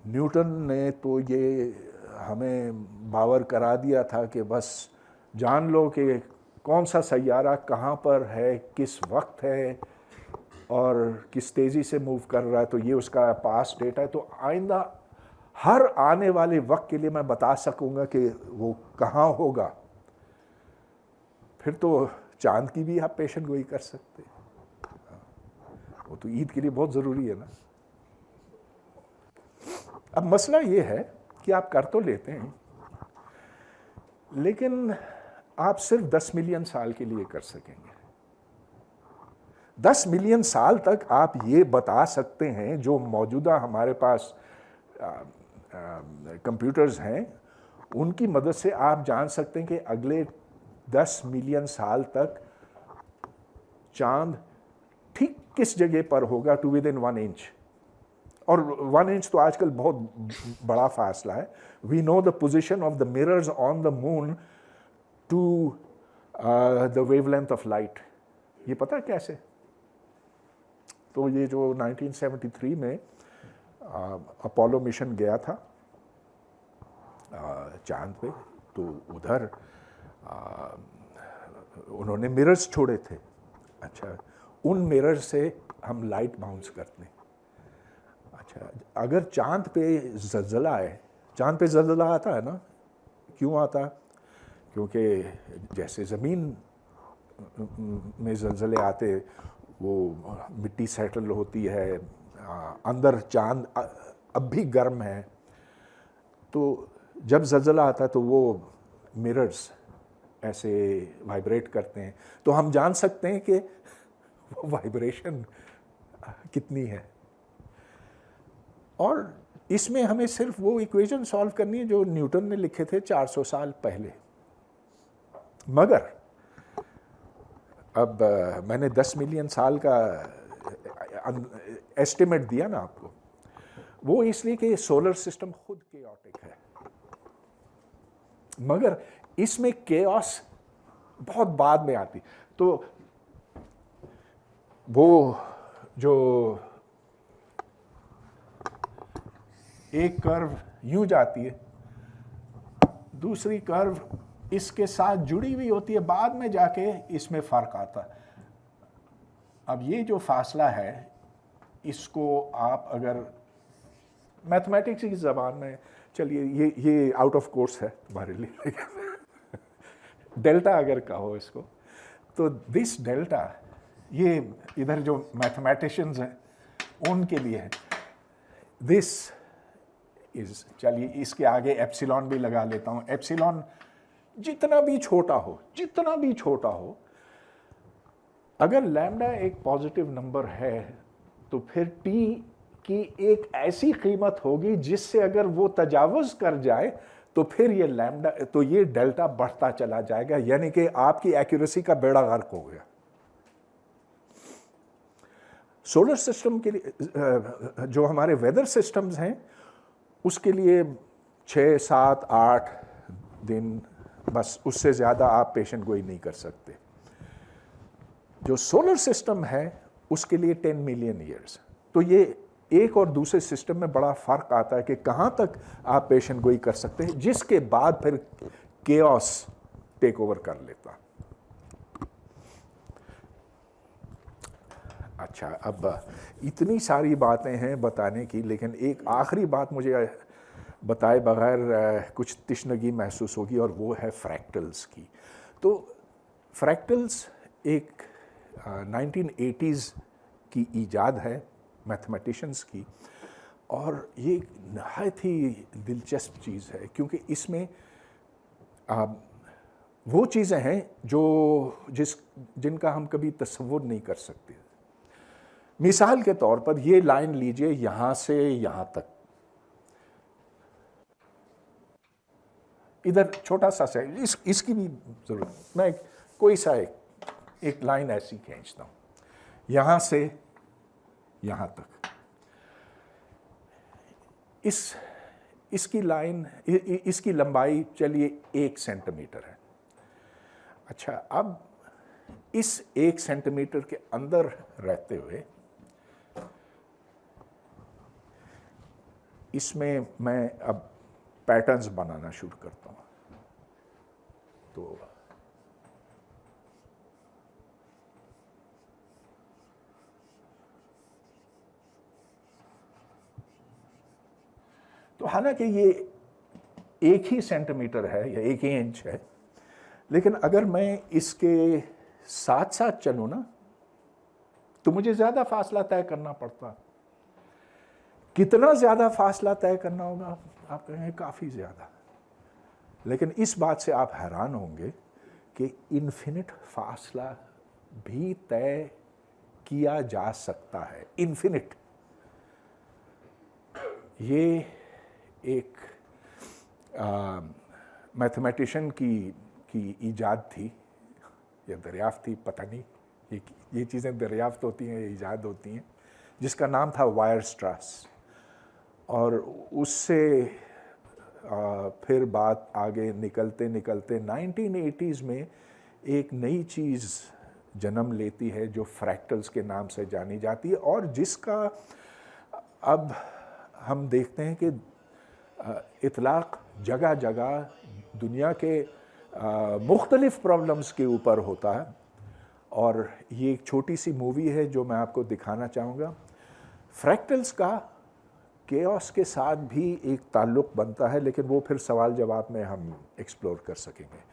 न्यूटन ने तो ये हमें बावर करा दिया था कि बस जान लो कि कौन सा सैयारा कहाँ पर है, किस वक्त है और किस तेज़ी से मूव कर रहा है, तो ये उसका पास्ट डेट है। तो आइंदा हर आने वाले वक्त के लिए मैं बता सकूंगा कि वो कहाँ होगा। फिर तो चांद की भी आप पेशन गोई कर सकते, वो तो ईद के लिए बहुत ज़रूरी है ना। अब मसला ये है कि आप कर तो लेते हैं, लेकिन आप सिर्फ 10 मिलियन साल के लिए कर सकेंगे। 10 मिलियन साल तक आप ये बता सकते हैं, जो मौजूदा हमारे पास कंप्यूटर्स हैं उनकी मदद से आप जान सकते हैं कि अगले 10 मिलियन साल तक चांद ठीक किस जगह पर होगा, टू विद इन 1 इंच। और 1 इंच तो आजकल बहुत बड़ा फासला है। We know the position of the mirrors on the moon to the wavelength of light. ये पता है कैसे? तो ये जो 1973 में अपोलो मिशन गया था चांद पे, तो उधर उन्होंने मिरर्स छोड़े थे। अच्छा, उन मिरर से हम लाइट बाउंस करते हैं। अच्छा, अगर चांद पे ज़लज़ला आए, चांद पे ज़लज़ला आता है ना, क्यों आता? क्योंकि जैसे ज़मीन में ज़लज़ले आते, वो मिट्टी सेटल होती है, अंदर चांद अब भी गर्म है, तो जब ज़लज़ला आता है तो वो मिरर्स ऐसे वाइब्रेट करते हैं, तो हम जान सकते हैं कि वो वाइब्रेशन कितनी है। और इसमें हमें सिर्फ वो इक्वेशन सॉल्व करनी है जो न्यूटन ने लिखे थे 400 साल पहले। मगर अब मैंने 10 मिलियन साल का एस्टिमेट दिया ना आपको, वो इसलिए कि सोलर सिस्टम खुद केओटिक है। मगर इसमें केओस बहुत बाद में आती। तो वो जो एक कर्व यूं जाती है, दूसरी कर्व इसके साथ जुड़ी हुई होती है, बाद में जाके इसमें फ़र्क आता है। अब ये जो फासला है, इसको आप अगर मैथमेटिक्स की ज़बान में, चलिए ये आउट ऑफ कोर्स है तुम्हारे लिए डेल्टा अगर कहो इसको, तो दिस डेल्टा, ये इधर जो मैथमेटिशियंस हैं उनके लिए है। दिस इज, चलिए इसके आगे एप्सिलॉन भी लगा लेता हूँ। एप्सिलॉन जितना भी छोटा हो, जितना भी छोटा हो, अगर लैम्डा एक पॉजिटिव नंबर है तो फिर टी की एक ऐसी कीमत होगी जिससे अगर वो तजावुज़ कर जाए तो फिर ये लैम्डा, तो ये डेल्टा बढ़ता चला जाएगा, यानी कि आपकी एक्यूरेसी का बेड़ा गर्क हो गया। सोलर सिस्टम के लिए, जो हमारे वेदर सिस्टम्स हैं, उसके लिए 6, 7, 8 दिन, बस उससे ज़्यादा आप पेशेंट गोई नहीं कर सकते। जो सोलर सिस्टम है उसके लिए 10 मिलियन ईयर्स। तो ये एक और दूसरे सिस्टम में बड़ा फ़र्क आता है कि कहाँ तक आप पेशेंट गोई कर सकते हैं, जिसके बाद फिर केओस टेक ओवर कर लेता। अच्छा, अब इतनी सारी बातें हैं बताने की, लेकिन एक आखिरी बात मुझे बताए बगैर कुछ तिश्नगी महसूस होगी, और वो है फ्रैक्टल्स की। तो फ्रैक्टल्स एक 1980s की ईजाद है मैथमेटिशियंस की, और ये एक नहायत ही दिलचस्प चीज़ है, क्योंकि इसमें वो चीज़ें हैं जिनका हम कभी तसव्वुर नहीं कर सकते। मिसाल के तौर पर ये लाइन लीजिए, यहाँ से यहाँ तक, इधर छोटा सा इसकी भी ज़रूरत, मैं कोई सा एक लाइन ऐसी खींचता हूँ, यहाँ से यहाँ तक, इसकी लाइन, इसकी लंबाई चलिए 1 सेंटीमीटर है। अच्छा, अब इस 1 सेंटीमीटर के अंदर रहते हुए इसमें मैं अब पैटर्न्स बनाना शुरू करता हूँ। तो हालांकि ये 1 ही सेंटीमीटर है या 1 ही इंच है, लेकिन अगर मैं इसके साथ साथ चलूँ ना, तो मुझे ज़्यादा फासला तय करना पड़ता। कितना ज़्यादा फासला तय करना होगा? आप कहेंगे काफ़ी ज़्यादा, लेकिन इस बात से आप हैरान होंगे कि इन्फिनिट फासला भी तय किया जा सकता है। इन्फिनिट, ये एक मैथमेटिशियन की ईजाद थी या दरियाफ्त थी, पता नहीं, ये चीज़ें दरियाफ्त होती हैं या ईजाद होती हैं, जिसका नाम था वायरस्ट्रास। और उससे फिर बात आगे निकलते निकलते 1980s में एक नई चीज़ जन्म लेती है जो फ्रैक्टल्स के नाम से जानी जाती है, और जिसका अब हम देखते हैं कि इतलाक़ जगह जगह दुनिया के मुख्तलिफ़ प्रॉब्लम्स के ऊपर होता है। और ये एक छोटी सी मूवी है जो मैं आपको दिखाना चाहूँगा। फ्रैक्टल्स का केओस के साथ भी एक ताल्लुक़ बनता है, लेकिन वो फिर सवाल जवाब में हम एक्सप्लोर कर सकेंगे।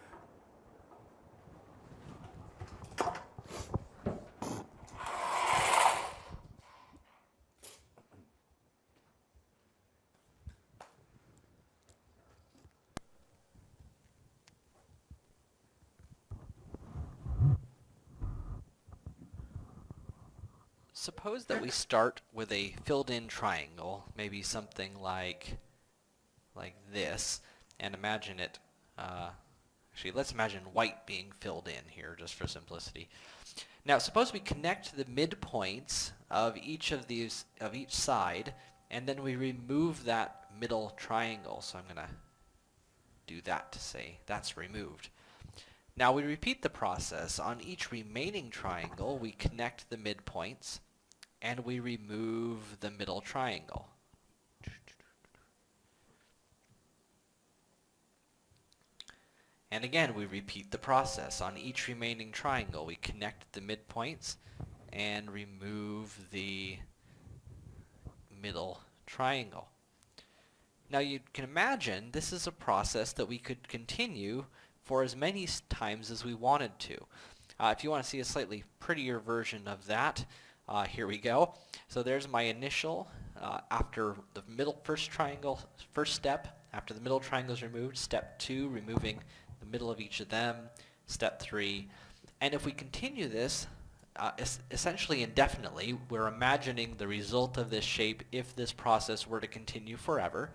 Suppose that we start with a filled-in triangle, maybe something like this, and imagine it, actually let's imagine white being filled in here just for simplicity. Now suppose we connect the midpoints of each of these, of each side, and then we remove that middle triangle. So I'm going to do that to say that's removed. Now we repeat the process. On each remaining triangle, we connect the midpoints, and we remove the middle triangle. And again, we repeat the process. On each remaining triangle, we connect the midpoints and remove the middle triangle. Now you can imagine this is a process that we could continue for as many times as we wanted to. If you want to see a slightly prettier version of that, here we go. So there's my initial, after the first step, after the middle triangle is removed, step 2, removing the middle of each of them, step 3. And if we continue this essentially indefinitely, we're imagining the result of this shape if this process were to continue forever.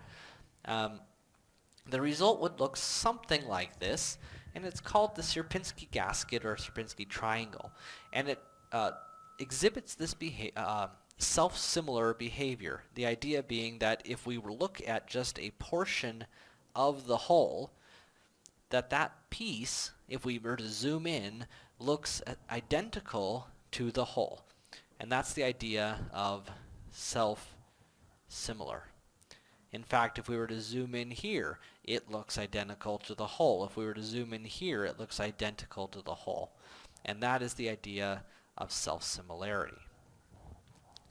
The result would look something like this, and it's called the Sierpinski gasket or Sierpinski triangle. And it exhibits this self-similar behavior. The idea being that if we look at just a portion of the whole, that piece, if we were to zoom in, looks identical to the whole. And that's the idea of self-similar. In fact, if we were to zoom in here, it looks identical to the whole. If we were to zoom in here, it looks identical to the whole. And that is the idea of self-similarity.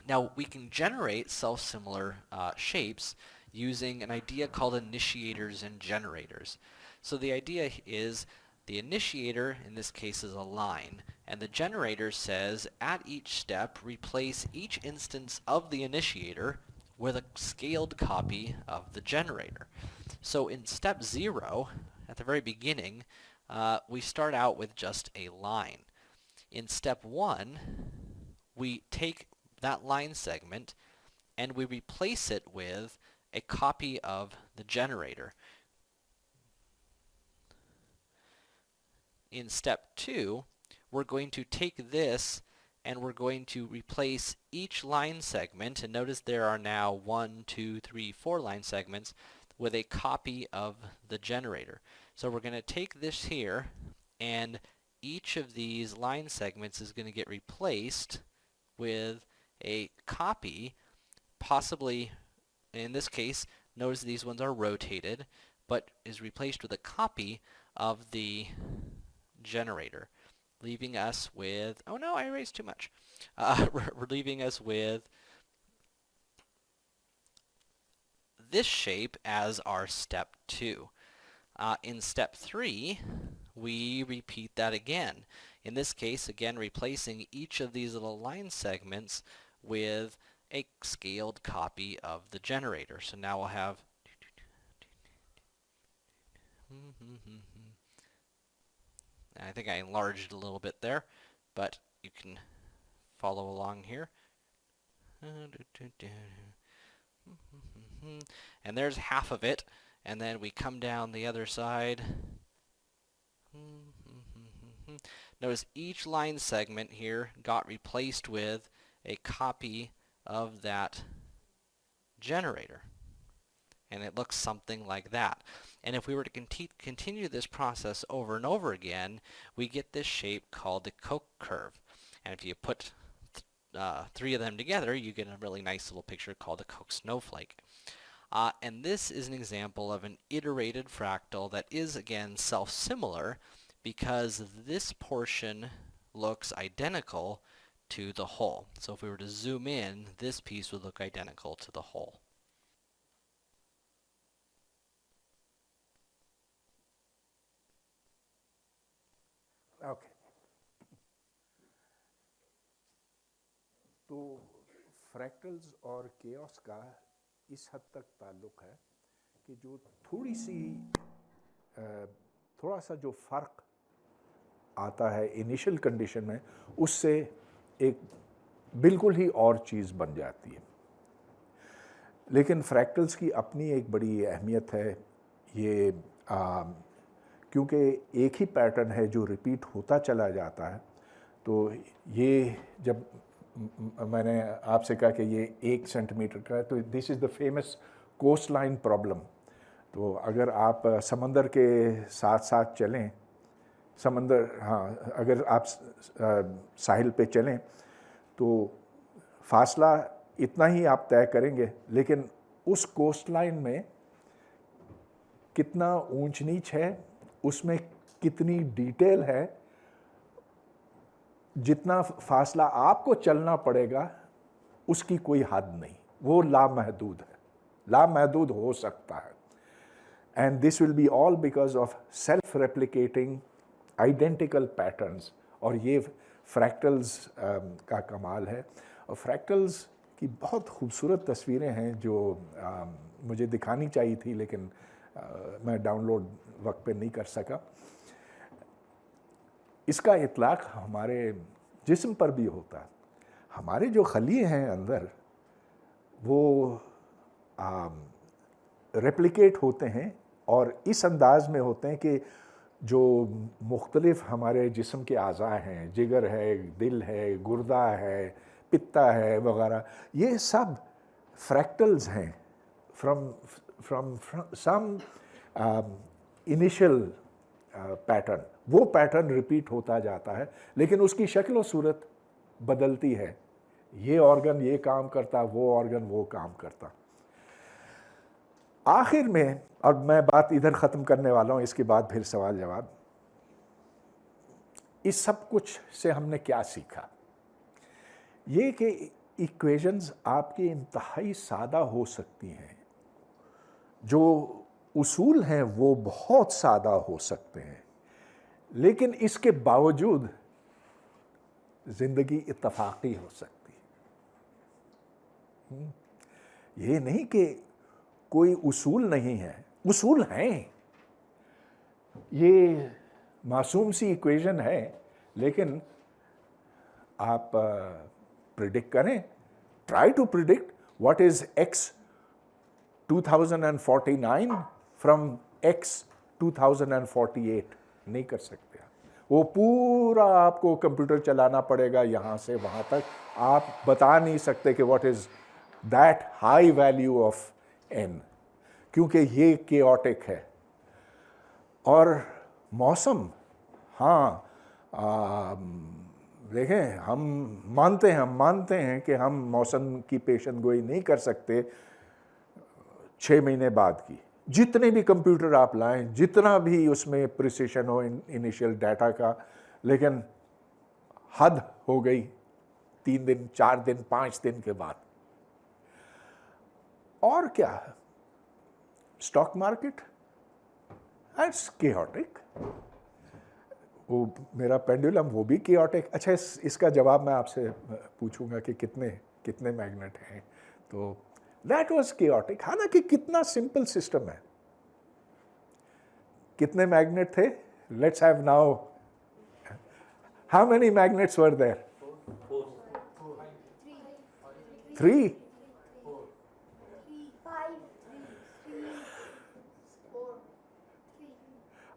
Now, we can generate self-similar shapes using an idea called initiators and generators. So the idea is the initiator, in this case, is a line, and the generator says at each step, replace each instance of the initiator with a scaled copy of the generator. So in step 0, at the very beginning, we start out with just a line. In step 1, we take that line segment and we replace it with a copy of the generator. In step 2, we're going to take this and we're going to replace each line segment, and notice there are now 1, 2, 3, 4 line segments, with a copy of the generator. So we're going to take this here, and each of these line segments is going to get replaced with a copy, possibly, in this case, notice these ones are rotated, but is replaced with a copy of the generator, leaving us with, oh no, I erased too much. We're leaving us with this shape as our step 2. In step 3, we repeat that again. In this case, again, replacing each of these little line segments with a scaled copy of the generator. So now we'll have I think I enlarged it a little bit there, but you can follow along here. And there's half of it, and then we come down the other side. Notice each line segment here got replaced with a copy of that generator. And it looks something like that. And if we were to continue this process over and over again, we get this shape called the Koch curve. And if you put 3 of them together, you get a really nice little picture called the Koch snowflake. And this is an example of an iterated fractal that is, again, self-similar, because this portion looks identical to the whole. So if we were to zoom in, this piece would look identical to the whole. Okay तो fractals और chaos का इस हद तक ताल्लुक़ है कि जो थोड़ा सा जो फ़र्क आता है इनिशियल कंडीशन में, उससे एक बिल्कुल ही और चीज़ बन जाती है। लेकिन फ्रैक्टल्स की अपनी एक बड़ी अहमियत है। ये क्योंकि एक ही पैटर्न है जो रिपीट होता चला जाता है, तो ये जब मैंने आपसे कहा कि ये 1 सेंटीमीटर का है, तो this is the famous coast line problem. तो अगर आप समंदर के साथ साथ चलें, अगर आप साहिल पे चलें तो फासला इतना ही आप तय करेंगे, लेकिन उस कोस्ट लाइन में कितना ऊंच नीच है, उसमें कितनी डिटेल है, जितना फासला आपको चलना पड़ेगा उसकी कोई हद नहीं, वो लामहदूद है, लामहदूद हो सकता है। And this will be all because of self replicating identical patterns. और ये फ्रैक्टल्स का कमाल है। और फ्रैक्टल्स की बहुत खूबसूरत तस्वीरें हैं जो मुझे दिखानी चाहिए थी, लेकिन मैं डाउनलोड वक्त पे नहीं कर सका। इसका इतलाक़ हमारे जिस्म पर भी होता है। हमारे जो खलिए हैं अंदर, वो रेप्लिकेट होते हैं और इस अंदाज़ में होते हैं कि जो मुख्तलिफ़ हमारे जिस्म के अज़ा हैं, जिगर है, दिल है, गुर्दा है, पित्ता है वगैरह, ये सब फ्रैक्टल्स हैं फ्रॉम सम इनिशियल पैटर्न। वो पैटर्न रिपीट होता जाता है, लेकिन उसकी शक्ल और सूरत बदलती है। ये ऑर्गन ये काम करता, वो ऑर्गन वो काम करता। आखिर में, और मैं बात इधर ख़त्म करने वाला हूँ, इसके बाद फिर सवाल जवाब। इस सब कुछ से हमने क्या सीखा? ये कि इक्वेशंस आपकी इंतहाई सादा हो सकती हैं, जो उसूल हैं वो बहुत सादा हो सकते हैं, लेकिन इसके बावजूद ज़िंदगी इत्तफाक़ी हो सकती है। ये नहीं कि कोई उसूल नहीं है, उसूल हैं। ये मासूम सी इक्वेशन है, लेकिन आप प्रिडिक्ट करें, try to predict what is x 2049 from x 2048, नहीं कर सकते। वो पूरा आपको कंप्यूटर चलाना पड़ेगा यहाँ से वहाँ तक, आप बता नहीं सकते कि what is that high value of n, क्योंकि ये केओटिक है। और मौसम, हाँ, देखें, हम मानते हैं कि हम मौसम की पेशन गोई नहीं कर सकते 6 महीने बाद की, जितने भी कंप्यूटर आप लाएं, जितना भी उसमें प्रिसिशन हो इनिशियल डाटा का, लेकिन हद हो गई 3 दिन, 4 दिन, 5 दिन के बाद। और क्या, स्टॉक मार्केट, इट्स केओटिक। वो मेरा पेंडुलम, वो भी केओटिक। अच्छा, इसका जवाब मैं आपसे पूछूंगा कि कितने मैग्नेट हैं, तो दैट वाज केओटिक। हालांकि कितना सिंपल सिस्टम है। कितने मैग्नेट थे? Let's have now, how many magnets were there? 3।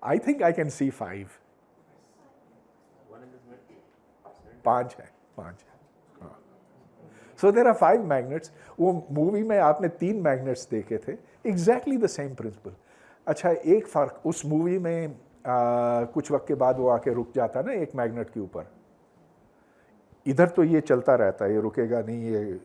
I think I can see 5. 5 है। हाँ। So there are 5 magnets. वो मूवी में आपने 3 मैग्नेट्स देखे थे, एग्जैक्टली द सेम प्रिंसिपल। अच्छा, एक फ़र्क, उस मूवी में कुछ वक्त के बाद वो आके रुक जाता ना एक मैग्नेट के ऊपर। इधर तो ये चलता रहता है, ये रुकेगा नहीं, ये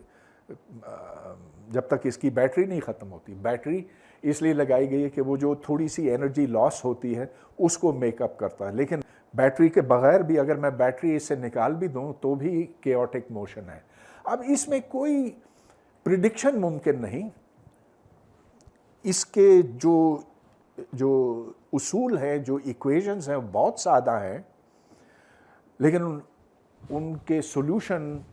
जब तक इसकी बैटरी नहीं ख़त्म होती। बैटरी इसलिए लगाई गई है कि वो जो थोड़ी सी एनर्जी लॉस होती है उसको मेकअप करता है, लेकिन बैटरी के बगैर भी अगर मैं बैटरी इससे निकाल भी दूं तो भी केओटिक मोशन है। अब इसमें कोई प्रिडिक्शन मुमकिन नहीं। इसके जो उसूल हैं, जो इक्वेशंस हैं, बहुत सादा हैं, लेकिन उनके सॉल्यूशन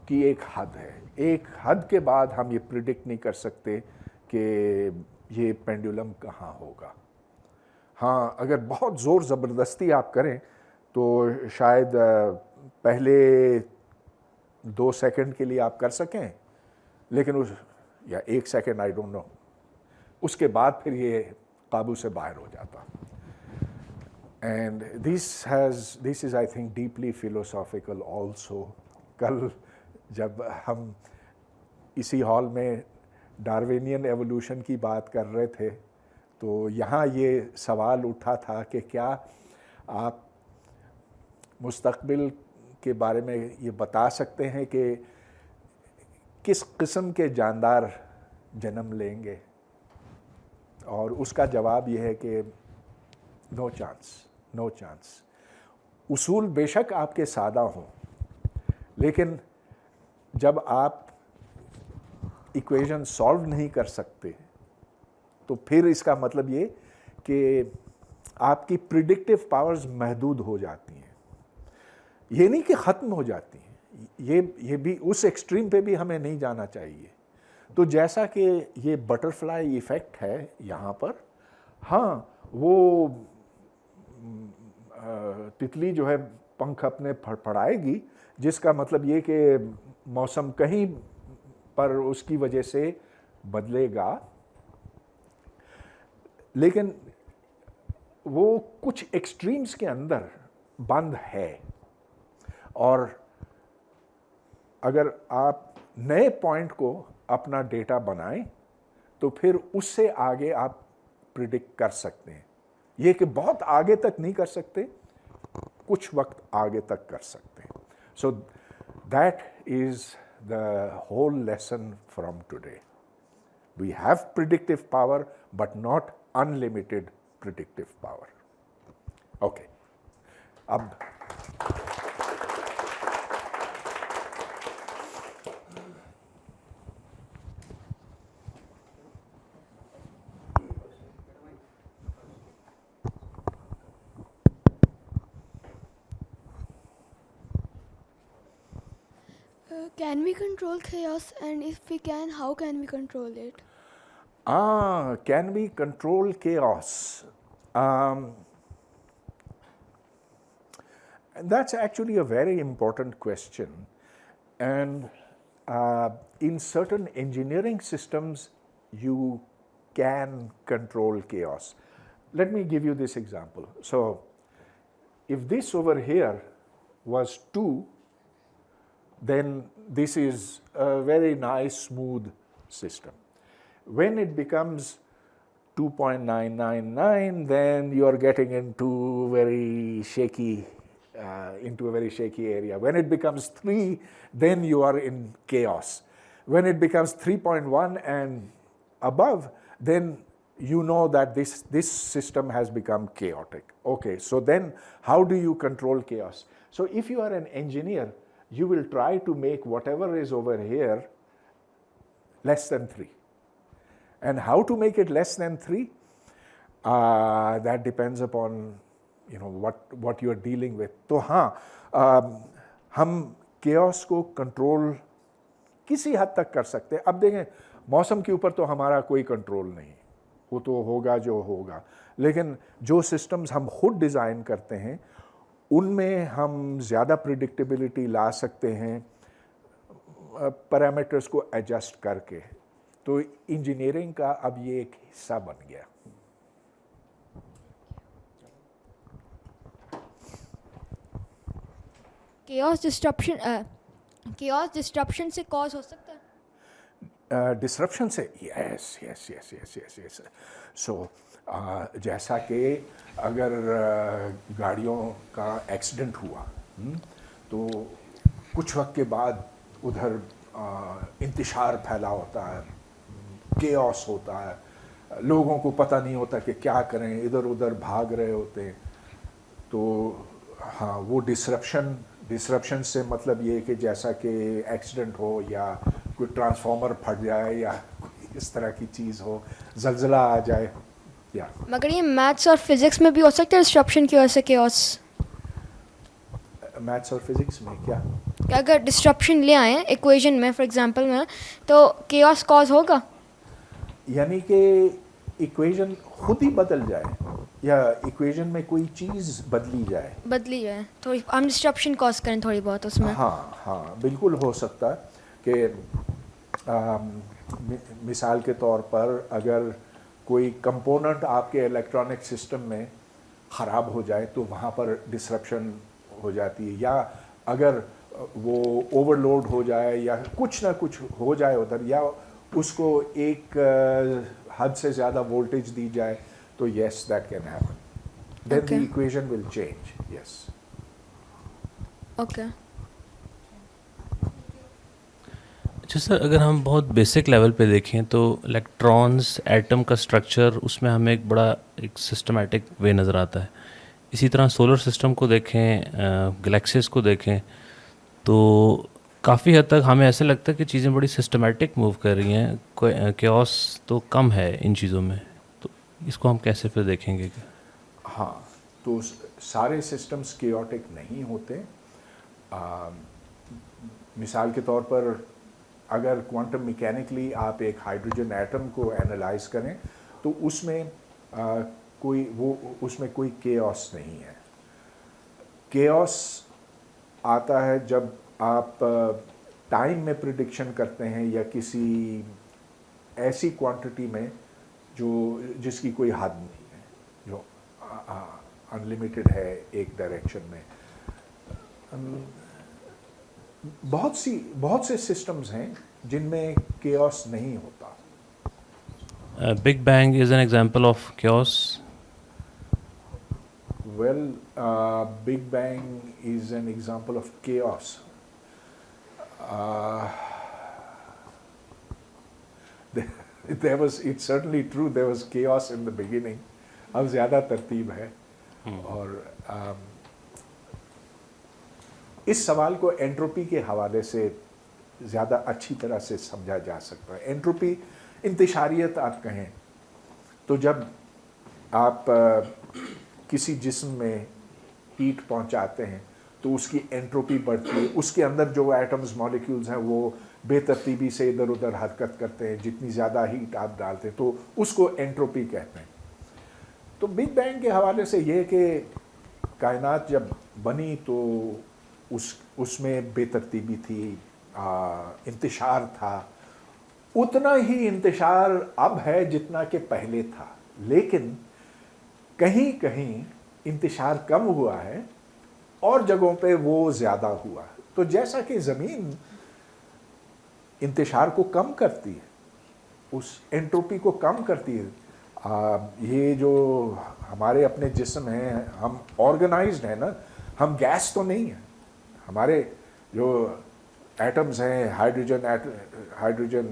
की एक हद है। एक हद के बाद हम ये प्रिडिक्ट नहीं कर सकते कि ये पेंडुलम कहाँ होगा। हाँ, अगर बहुत ज़ोर ज़बरदस्ती आप करें तो शायद पहले 2 सेकंड के लिए आप कर सकें, लेकिन या 1 सेकंड, आई डोंट नो, उसके बाद फिर ये काबू से बाहर हो जाता। And this is I think deeply philosophical also. कल जब हम इसी हॉल में डार्विनियन एवोल्यूशन की बात कर रहे थे, तो यहाँ ये सवाल उठा था कि क्या आप मुस्तकबिल के बारे में ये बता सकते हैं कि किस किस्म के जानदार जन्म लेंगे? और उसका जवाब ये है कि नो चांस। उसूल बेशक आपके सादा हों, लेकिन जब आप इक्वेशन सॉल्व नहीं कर सकते तो फिर इसका मतलब ये कि आपकी प्रिडिक्टिव पावर्स महदूद हो जाती हैं। ये नहीं कि ख़त्म हो जाती हैं, ये भी उस एक्सट्रीम पे भी हमें नहीं जाना चाहिए। तो जैसा कि ये बटरफ्लाई इफ़ेक्ट है यहाँ पर, हाँ, वो तितली जो है पंख अपने फड़फड़ाएगी, जिसका मतलब ये कि मौसम कहीं पर उसकी वजह से बदलेगा, लेकिन वो कुछ एक्सट्रीम्स के अंदर बंद है। और अगर आप नए पॉइंट को अपना डेटा बनाएं तो फिर उससे आगे आप प्रिडिक्ट कर सकते हैं। ये कि बहुत आगे तक नहीं कर सकते, कुछ वक्त आगे तक कर सकते हैं। So that is the whole lesson from today. We have predictive power, but not unlimited predictive power. Okay. अब Can we control chaos? And if we can, how can we control it? Can we control chaos? That's actually a very important question. And in certain engineering systems, you can control chaos. Let me give you this example. So, if this over here was 2, then this is a very nice, smooth system. When it becomes 2.999, then you are getting into a very shaky area. When it becomes 3, then you are in chaos. When it becomes 3.1 and above, then you know that this system has become chaotic. Okay, so then how do you control chaos? So if you are an engineer, you will try to make whatever is over here less than 3. And how to make it less than 3? That depends upon what you are dealing with. तो हाँ, हम chaos को control किसी हद तक कर सकते हैं. अब देखें, मौसम के ऊपर तो हमारा कोई कंट्रोल नहीं, वो तो होगा जो होगा. लेकिन जो सिस्टम्स हम खुद डिज़ाइन करते हैं उनमें हम ज़्यादा प्रिडिक्टेबिलिटी ला सकते हैं पैरामीटर्स को एडजस्ट करके. तो इंजीनियरिंग का अब ये एक हिस्सा बन गया. chaos disruption से cause हो सकता है? डिसरप्शन से यस. सो जैसा कि अगर गाड़ियों का एक्सीडेंट हुआ तो कुछ वक्त के बाद उधर इंतशार फैला होता है, केओस होता है, लोगों को पता नहीं होता कि क्या करें, इधर उधर भाग रहे होते हैं. तो हाँ, वो डिसरप्शन से मतलब ये कि जैसा कि एक्सीडेंट हो या कोई ट्रांसफार्मर फट जाए या इस तरह की चीज़ हो, जल्जला आ जाए. या मगर ये मैथ्स और फिजिक्स में भी हो सकता है डिस्ट्रप्शन की वजह से chaos? मैथ्स और फिजिक्स में क्या? कि अगर डिस्ट्रप्शन ले आए इक्वेशन में फॉर एग्जांपल में, तो chaos कॉज होगा? यानी कि इक्वेशन खुद ही बदल जाए या इक्वेशन में कोई चीज़ बदली जाए थोड़ी, हम डिस्ट्रप्शन कॉज करें थोड़ी बहुत उसमें. हाँ, बिल्कुल हो सकता है कि मिसाल के तौर पर अगर कोई कंपोनेंट आपके इलेक्ट्रॉनिक सिस्टम में ख़राब हो जाए तो वहाँ पर डिसरप्शन हो जाती है. या अगर वो ओवरलोड हो जाए या कुछ ना कुछ हो जाए उधर, या उसको एक हद से ज़्यादा वोल्टेज दी जाए, तो yes, that can happen. Then the equation will change. Yes. Okay. अच्छा सर, अगर हम बहुत बेसिक लेवल पे देखें तो इलेक्ट्रॉन्स, एटम का स्ट्रक्चर, उसमें हमें एक सिस्टमैटिक वे नज़र आता है. इसी तरह सोलर सिस्टम को देखें, गैलेक्सीज को देखें, तो काफ़ी हद तक हमें ऐसा लगता है कि चीज़ें बड़ी सिस्टमैटिक मूव कर रही हैं. कोई केओस तो कम है इन चीज़ों में. तो इसको हम कैसे फिर देखेंगे? हाँ, तो सारे सिस्टम्स केओटिक नहीं होते. मिसाल के तौर पर अगर क्वांटम मैकेनिकली आप एक हाइड्रोजन एटम को एनालाइज करें तो उसमें उसमें कोई केओस नहीं है. केओस आता है जब आप टाइम में प्रिडिक्शन करते हैं या किसी ऐसी क्वांटिटी में जिसकी कोई हद नहीं है, जो अनलिमिटेड है एक डायरेक्शन में. बहुत से सिस्टम्स हैं जिनमें केओस नहीं होता. Big bang is an example of chaos. Well, Big Bang is an example of chaos. It's certainly true, there was chaos in the beginning. अब ज़्यादा तरतीब है. और इस सवाल को एंट्रोपी के हवाले से ज़्यादा अच्छी तरह से समझा जा सकता है. एंट्रोपी, इंतशारियत आप कहें तो जब आप किसी जिस्म में हीट पहुंचाते हैं तो उसकी एंट्रोपी बढ़ती है, उसके अंदर जो एटम्स मॉलिक्यूल्स हैं वो बेतरतीबी से इधर उधर हरकत करते हैं, जितनी ज़्यादा हीट आप डालते हैं तो उसको एंट्रोपी कहते हैं। तो बिग बैंग के हवाले से ये कि कायनात जब बनी तो उसमें बेतरतीबी थी, इंतशार था, उतना ही इंतशार अब है जितना कि पहले था, लेकिन कहीं कहीं इंतशार कम हुआ है और जगहों पे वो ज़्यादा हुआ। तो जैसा कि ज़मीन इंतशार को कम करती है, उस एंट्रोपी को कम करती है, ये जो हमारे अपने जिस्म हैं, हम ऑर्गेनाइज्ड हैं ना, हम गैस तो नहीं हैं। हमारे जो एटम्स हैं, hydrogen,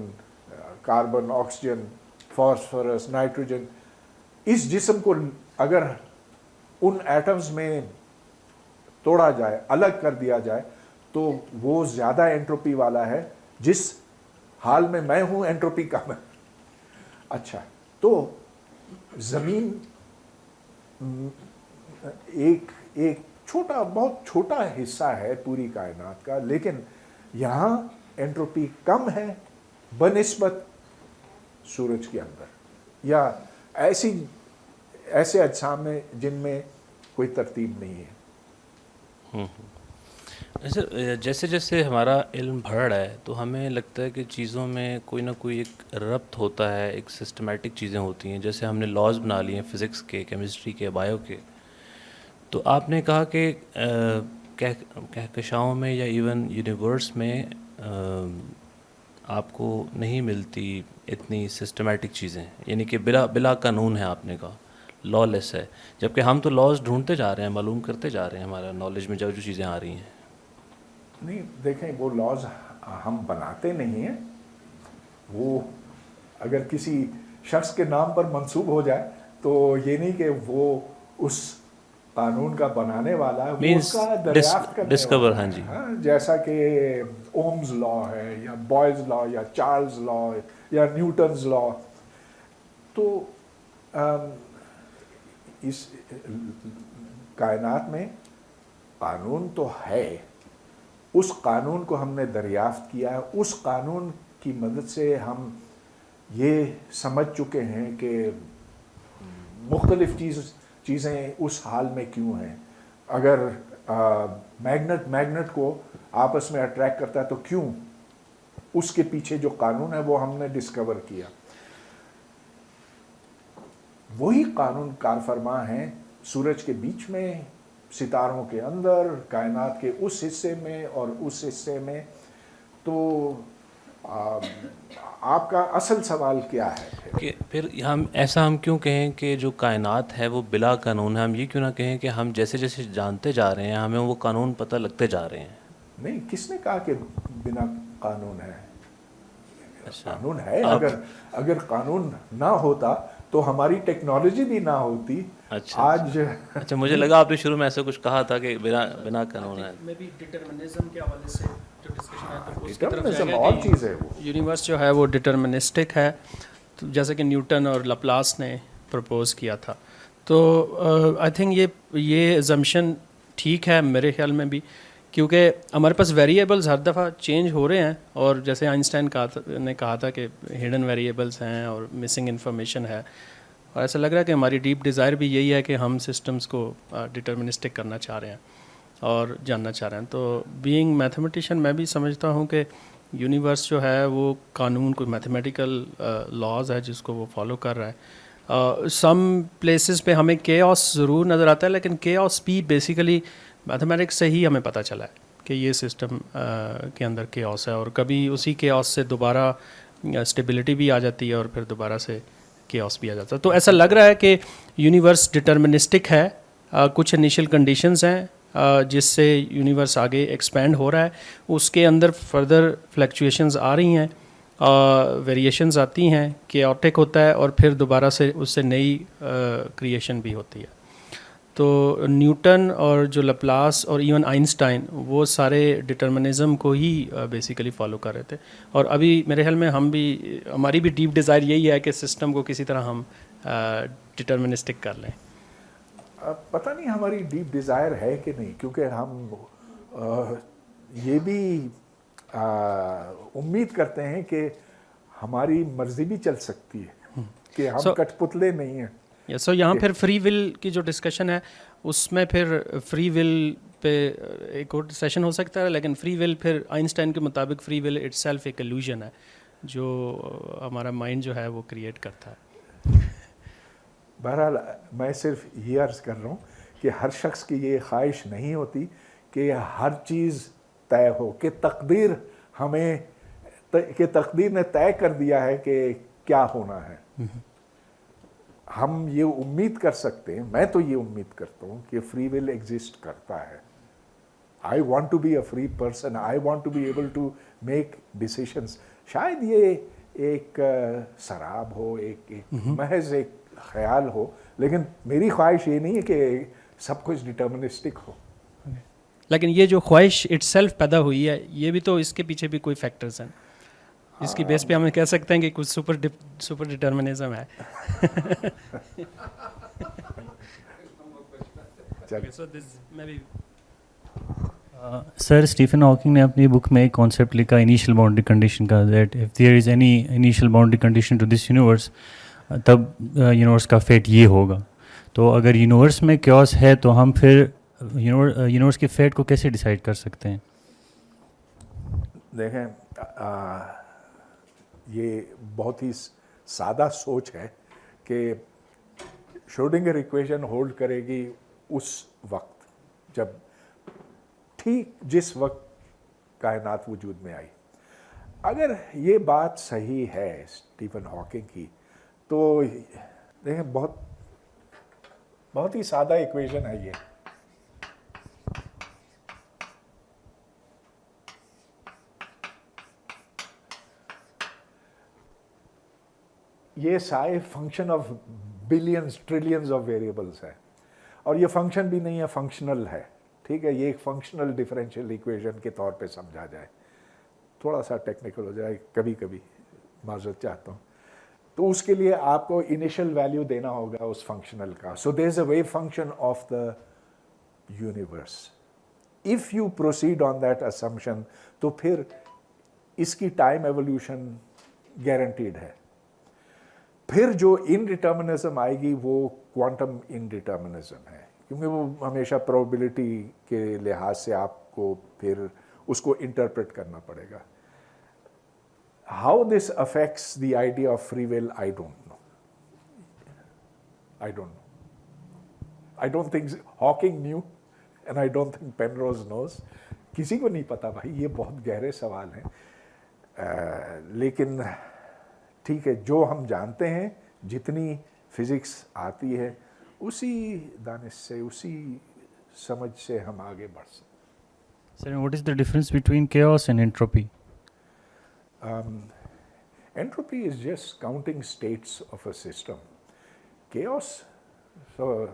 carbon, oxygen, phosphorus, nitrogen, इस जिस्म को अगर उन एटम्स में तोड़ा जाए, अलग कर दिया जाए, तो वो ज़्यादा एंट्रोपी वाला है। जिस हाल में मैं हूँ एंट्रोपी कम है। अच्छा, तो ज़मीन एक छोटा, बहुत छोटा हिस्सा है पूरी कायनात का, लेकिन यहाँ एंट्रोपी कम है बनिस्बत सूरज के अंदर या ऐसे अजसाम में जिनमें कोई तरतीब नहीं है। सर, जैसे जैसे हमारा इल्म बढ़ रहा है तो हमें लगता है कि चीज़ों में कोई ना कोई एक रब्त होता है, एक सिस्टमेटिक चीज़ें होती हैं। जैसे हमने लॉज बना लिए हैं फिज़िक्स के, केमिस्ट्री के, बायो के। तो आपने कहा कि कहकशाओं में या इवन यूनिवर्स में आपको नहीं मिलती इतनी सिस्टमेटिक चीज़ें, यानी कि बिला कानून है, आपने कहा लॉलेस है। जबकि हम तो लॉज ढूंढते जा रहे हैं, मालूम करते जा रहे हैं, हमारा नॉलेज में जो जो चीज़ें आ रही हैं। नहीं, देखें, वो लॉज हम बनाते नहीं हैं। वो अगर किसी शख्स के नाम पर मंसूब हो जाए तो ये नहीं कि वो उस कानून का बनाने वाला है, वो उसका दरियाफ्त करने डिस्कवर, वाला हाँ है। जी, हाँ, जैसा कि ओम्स लॉ है या बॉयज़ लॉ या चार्ल्स लॉ या न्यूटन्स लॉ। तो इस कायनात में कानून तो है, उस कानून को हमने दरियाफ्त किया है। उस कानून की मदद से हम ये समझ चुके हैं कि मुख्तलिफ चीज़ें उस हाल में क्यों हैं। अगर मैग्नेट को आपस में अट्रैक्ट करता है तो क्यों, उसके पीछे जो कानून है वो हमने डिस्कवर किया। वही कानून कारफरमा हैं सूरज के बीच में, सितारों के अंदर, कायनात के उस हिस्से में और उस हिस्से में। तो आपका असल सवाल क्या है कि फिर हम क्यों कहें कि जो कायनात है वो बिला कानून है? हम ये क्यों ना कहें कि हम जैसे जैसे जानते जा रहे हैं हमें वो कानून पता लगते जा रहे हैं? नहीं, किसने कहा कि बिना कानून है? अच्छा, कानून है। अगर कानून ना होता तो हमारी टेक्नोलॉजी भी ना होती। अच्छा, आज अच्छा, मुझे लगा आपने शुरू में ऐसा कुछ कहा था कि बिना कानून है। मैं भी डिटरमिनिज्म के हवाले से जो डिस्कशन है तो उसकी तरफ डिटरमिनिज्म जाएगा और कि चीज़ है। वो यूनिवर्स जो है वो डिटरमिनिस्टिक है, तो जैसे कि न्यूटन और लप्लास ने प्रपोज किया था। तो आई थिंक ये अजम्पशन ठीक है मेरे ख्याल में भी, क्योंकि हमारे पास वेरिएबल्स हर दफ़ा चेंज हो रहे हैं। और जैसे आइंस्टाइन ने कहा था कि हिडन वेरिएबल्स हैं और मिसिंग इन्फॉर्मेशन है, और ऐसा लग रहा है कि हमारी डीप डिज़ायर भी यही है कि हम सिस्टम्स को डिटर्मिनिस्टिक करना चाह रहे हैं और जानना चाह रहे हैं। तो बीइंग मैथमेटिशियन मैं भी समझता हूँ कि यूनिवर्स जो है वो कानून, कोई मैथमेटिकल लॉज है जिसको वो फॉलो कर रहा है। सम प्लेसेस पे हमें केओस ज़रूर नज़र आता है, लेकिन केओस भी बेसिकली मैथमेटिक्स से ही हमें पता चला है कि ये सिस्टम के अंदर केओस है, और कभी उसी केओस से दोबारा स्टेबिलिटी भी आ जाती है और फिर दोबारा से केओस भी आ जाता है। तो ऐसा लग रहा है कि यूनिवर्स डिटर्मिनिस्टिक है। कुछ इनिशियल कंडीशंस हैं जिससे यूनिवर्स आगे एक्सपेंड हो रहा है, उसके अंदर फर्दर फ्लक्चुएशंस आ रही हैं, वेरिएशंस आती हैं, केओटिक होता है और फिर दोबारा से उससे नई क्रिएशन भी होती है। तो न्यूटन और जो लप्लास और इवन आइंस्टाइन वो सारे डिटर्मिनिज्म को ही बेसिकली फॉलो कर रहे थे। और अभी मेरे ख्याल में हमारी भी डीप डिज़ायर यही है कि सिस्टम को किसी तरह हम डिटर्मिनिस्टिक कर लें। पता नहीं हमारी डीप डिज़ायर है कि नहीं, क्योंकि हम ये भी उम्मीद करते हैं कि हमारी मर्जी भी चल सकती है, कि हम So- कठपुतले नहीं हैं। सो यहाँ फिर फ्री विल की जो डिस्कशन है उसमें फिर फ्री विल पे एक और सेशन हो सकता है, लेकिन फ्री विल फिर आइंस्टाइन के मुताबिक फ्री विल इटसेल्फ एक इल्यूजन है जो हमारा माइंड जो है वो क्रिएट करता है। बहरहाल मैं सिर्फ ये अर्ज़ कर रहा हूँ कि हर शख्स की ये ख्वाहिश नहीं होती कि हर चीज़ तय हो, कि तकदीर हमें कि तकदीर ने तय कर दिया है कि क्या होना है। हम ये उम्मीद कर सकते हैं, मैं तो ये उम्मीद करता हूँ कि फ्री विल एग्जिस्ट करता है। I want to be a free person, I want to be able to make decisions. शायद ये एक शराब हो, एक महज एक ख्याल हो, लेकिन मेरी ख्वाहिश ये नहीं है कि सब कुछ डिटर्मिनिस्टिक हो। लेकिन ये जो ख्वाहिश इटसेल्फ पैदा हुई है, ये भी तो इसके पीछे भी कोई फैक्टर्स हैं, इसकी बेस पे हम कह सकते हैं कि कुछ सुपर डिटर्मिनिज्म है। सर स्टीफन हॉकिंग ने अपनी बुक में एक कॉन्सेप्ट लिखा इनिशियल बाउंड्री कंडीशन का, that if there is any initial boundary condition to this universe तब यूनिवर्स का फेट ये होगा। तो अगर यूनिवर्स में क्योस है तो हम फिर यूनिवर्स के फेट को कैसे डिसाइड कर सकते हैं? देखें, ये बहुत ही सादा सोच है कि श्रोडिंगर इक्वेशन होल्ड करेगी उस वक्त जब ठीक जिस वक्त कायनात वजूद में आई। अगर ये बात सही है स्टीफन हॉकिंग की, तो देखें बहुत ही सादा इक्वेशन है ये। ये सारे function of billions trillions of variables है, और ये फंक्शन भी नहीं है, फंक्शनल है। ठीक है, ये एक फंक्शनल डिफरेंशियल इक्वेशन के तौर पे समझा जाए। थोड़ा सा टेक्निकल हो जाए कभी कभी, माजरत चाहता हूँ। तो उसके लिए आपको इनिशियल वैल्यू देना होगा उस फंक्शनल का। So there is a wave function of the universe. If you proceed on that assumption, तो फिर इसकी टाइम एवोल्यूशन गारंटीड है। फिर जो इनडिटर्मिनिज्म आएगी वो क्वांटम इनडिटर्मिनिज्म है, क्योंकि वो हमेशा प्रोबेबिलिटी के लिहाज से आपको फिर उसको इंटरप्रेट करना पड़ेगा। How this affects the idea of free will, I don't know. I don't think Hawking knew, and I don't think Penrose knows. किसी को नहीं पता भाई, ये बहुत गहरे सवाल हैं। लेकिन ठीक है, जो हम जानते हैं, जितनी फिजिक्स आती है, उसी दानिश से, उसी समझ से हम आगे बढ़ सकते हैं। Sir, what is the difference between chaos and entropy? Entropy is just counting states of a system. Chaos, so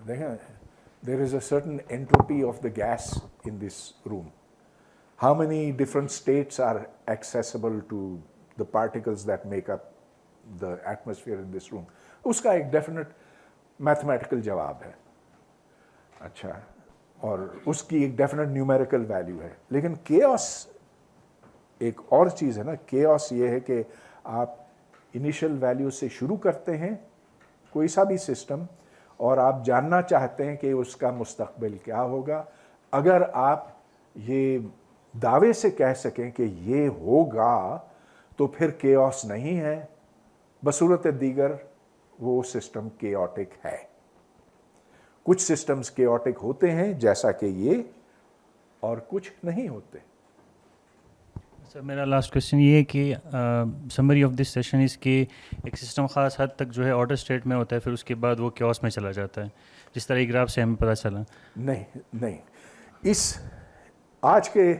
there is a certain entropy of the gas in this room. How many different states are accessible to the particles that make up the atmosphere in this room? उसका एक definite mathematical जवाब है। अच्छा, और उसकी एक definite numerical value है। लेकिन chaos एक और चीज़ है ना। केओस ये है कि आप इनिशियल वैल्यू से शुरू करते हैं कोई सा भी सिस्टम, और आप जानना चाहते हैं कि उसका मुस्तकबिल क्या होगा। अगर आप ये दावे से कह सकें कि ये होगा, तो फिर केओस नहीं है। बसूरत दीगर वो सिस्टम केओटिक है। कुछ सिस्टम्स केओटिक होते हैं जैसा कि ये, और कुछ नहीं होते। सर, मेरा लास्ट क्वेश्चन ये है कि summary of this session is कि एक सिस्टम ख़ास हद तक जो है ऑर्डर स्टेट में होता है, फिर उसके बाद वो क्योस में चला जाता है, जिस तरह ग्राफ से हमें पता चला। नहीं, इस आज के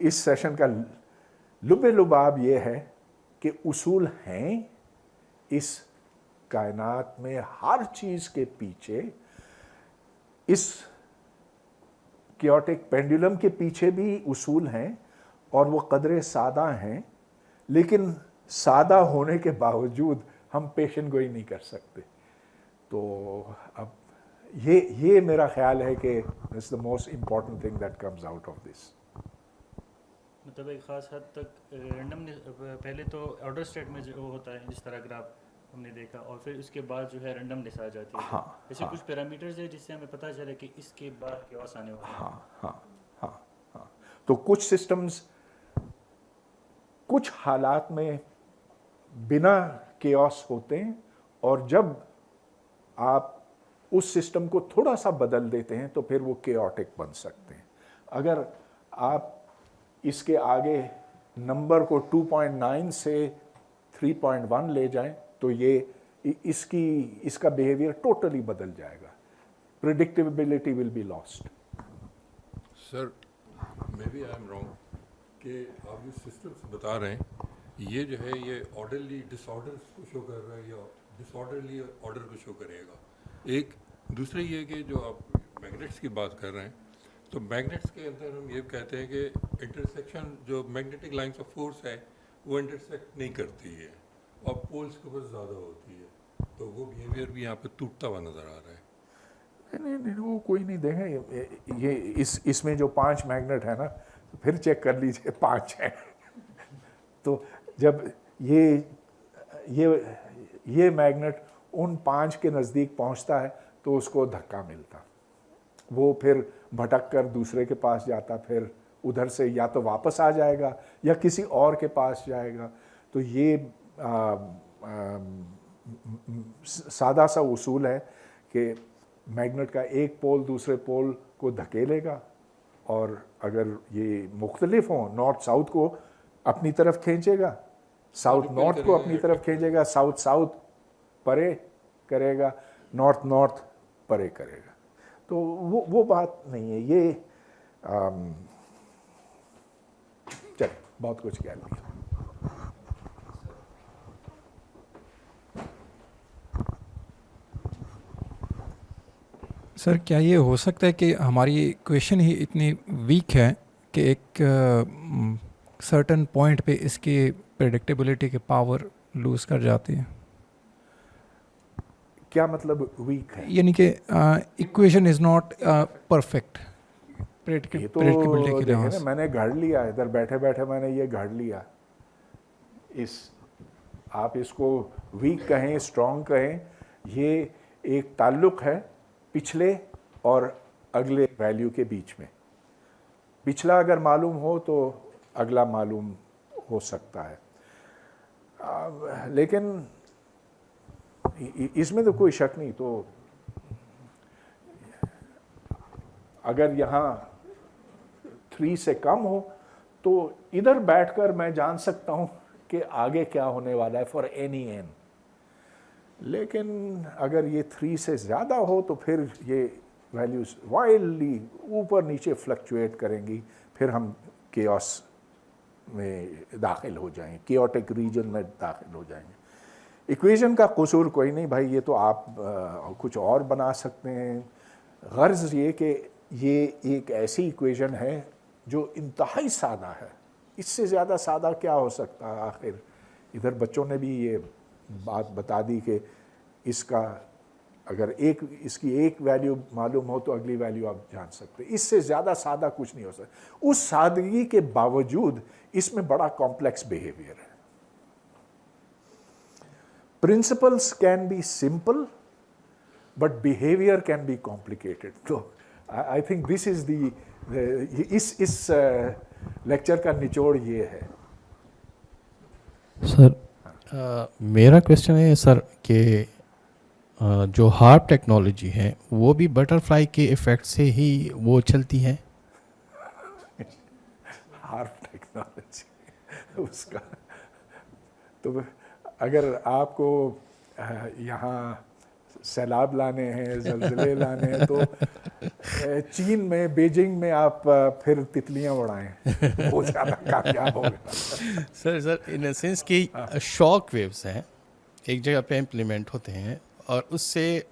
इस सेशन का लुबे लुबाब ये है कि उसूल हैं इस कायनात में, हर चीज़ के पीछे, इस क्योटिक पेंडुलम के पीछे भी उसूल हैं, और वो कदरे सादा हैं। लेकिन सादा होने के बावजूद हम पेशन गोई नहीं कर सकते। तो अब ये मेरा ख्याल है कि it's the most important thing that comes out of this. मतलब एक ख़ास हद तक रैंडम पहले तो ऑर्डर स्टेट में जो होता है जिस तरह ग्राफ हमने देखा, और फिर उसके बाद जो है रैंडमनेस आ जाती है। हाँ, ऐसे कुछ पैरामीटर्स है जिससे हमें पता चले कि इसके बाद chaos आने वाला है। हाँ। तो कुछ सिस्टम्स कुछ हालात में बिना केओस होते हैं, और जब आप उस सिस्टम को थोड़ा सा बदल देते हैं तो फिर वो केओटिक बन सकते हैं। अगर आप इसके आगे नंबर को 2.9 से 3.1 ले जाएं तो ये इसका बिहेवियर टोटली बदल जाएगा। Predictability will be lost. Sir may be I am wrong कि आप जिस सिस्टम से बता रहे हैं ये जो है ये ऑर्डरली डिसऑर्डर्स को शो कर रहा है या डिसऑर्डरली ऑर्डर को शो करेगा। एक दूसरा ये कि जो आप मैग्नेट्स की बात कर रहे हैं तो मैग्नेट्स के अंदर हम ये कहते हैं कि इंटरसेक्शन जो मैग्नेटिक लाइंस ऑफ फोर्स है वो इंटरसेक्ट नहीं करती है और पोल्स के ऊपर ज़्यादा होती है, तो वो बिहेवियर भी यहाँ पे टूटता हुआ नज़र आ रहा है। नहीं, वो कोई नहीं देखें। ये इसमें जो 5 मैग्नेट है ना, फिर चेक कर लीजिए 5 हैं। तो जब ये मैग्नेट उन 5 के नज़दीक पहुंचता है तो उसको धक्का मिलता, वो फिर भटक कर दूसरे के पास जाता, फिर उधर से या तो वापस आ जाएगा या किसी और के पास जाएगा। तो ये सादा सा उसूल है कि मैग्नेट का एक पोल दूसरे पोल को धकेलेगा, और अगर ये मुख्तलिफ हों, नॉर्थ साउथ को अपनी तरफ खींचेगा, साउथ नॉर्थ को अपनी तरफ खींचेगा, साउथ साउथ परे करेगा, नॉर्थ नॉर्थ परे करेगा। तो वो बात नहीं है। ये चल बहुत कुछ कह लिया। सर क्या ये हो सकता है कि हमारी इक्वेशन ही इतनी वीक है कि एक सर्टेन पॉइंट पे इसकी प्रेडिक्टेबिलिटी के पावर लूज कर जाती है? क्या मतलब वीक है? यानी कि इक्वेशन इज नॉट परफेक्ट ये तो प्रेडिक्टेबिलिटी के देखें लिहाज ना, से। मैंने घड़ लिया इधर बैठे बैठे, मैंने ये घड़ लिया। आप इसको वीक कहें स्ट्रॉन्ग कहें, ये एक ताल्लुक है पिछले और अगले वैल्यू के बीच में। पिछला अगर मालूम हो तो अगला मालूम हो सकता है, लेकिन इसमें तो कोई शक नहीं। तो अगर यहाँ 3 से कम हो तो इधर बैठकर मैं जान सकता हूँ कि आगे क्या होने वाला है फॉर एनी एन। लेकिन अगर ये 3 से ज़्यादा हो तो फिर ये वैल्यूज़ वाइल्डली ऊपर नीचे फ्लक्चुएट करेंगी, फिर हम केओस में दाखिल हो जाएंगे, केओटिक रीजन में दाखिल हो जाएंगे। इक्वेशन का कसूर कोई नहीं भाई, ये तो आप कुछ और बना सकते हैं। गर्ज ये कि ये एक ऐसी इक्वेशन है जो इंतहाई सादा है, इससे ज़्यादा सादा क्या हो सकता है। आखिर इधर बच्चों ने भी ये बात बता दी कि इसका अगर इसकी एक वैल्यू मालूम हो तो अगली वैल्यू आप जान सकते हैं। इससे ज़्यादा सादा कुछ नहीं हो सकता। उस सादगी के बावजूद इसमें बड़ा कॉम्प्लेक्स बिहेवियर है। Principles can be simple but behaviour can be complicated. तो I think this is the इस लेक्चर का निचोड़ ये है। सर मेरा क्वेश्चन है सर कि जो हार्प टेक्नोलॉजी है वो भी बटरफ्लाई के इफ़ेक्ट से ही वो चलती है? हार्प टेक्नोलॉजी उसका तो अगर आपको यहाँ सैलाब लाने हैं, ज़लज़ले लाने हैं, तो चीन में बीजिंग में आप फिर तितलियाँ उड़ाएं, वो ज़्यादा कामयाब होगा। सर इन द सेंस कि शॉक वेव्स हैं एक जगह पे इम्प्लीमेंट होते हैं और उससे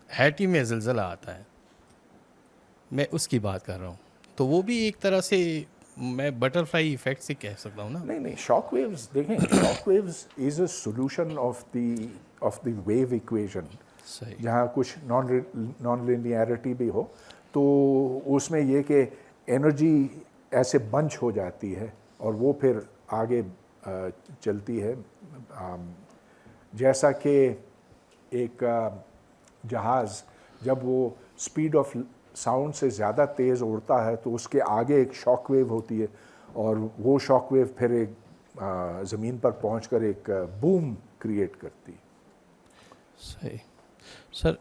हैटी में ज़लज़ला आता है, मैं उसकी बात कर रहा हूँ। तो वो भी एक तरह से मैं बटरफ्लाई इफेक्ट से कह सकता हूँ ना? नहीं, शॉक वेव्स देखें, shock waves is a solution of the wave equation. सही। जहाँ कुछ नॉन लिनियरिटी भी हो, तो उसमें ये कि एनर्जी ऐसे बंच हो जाती है और वो फिर आगे चलती है। जैसा कि एक जहाज़ जब वो स्पीड ऑफ साउंड से ज़्यादा तेज़ उड़ता है तो उसके आगे एक शॉक वेव होती है और वो शॉक वेव फिर एक ज़मीन पर पहुंचकर एक बूम क्रिएट करती है। सही। सर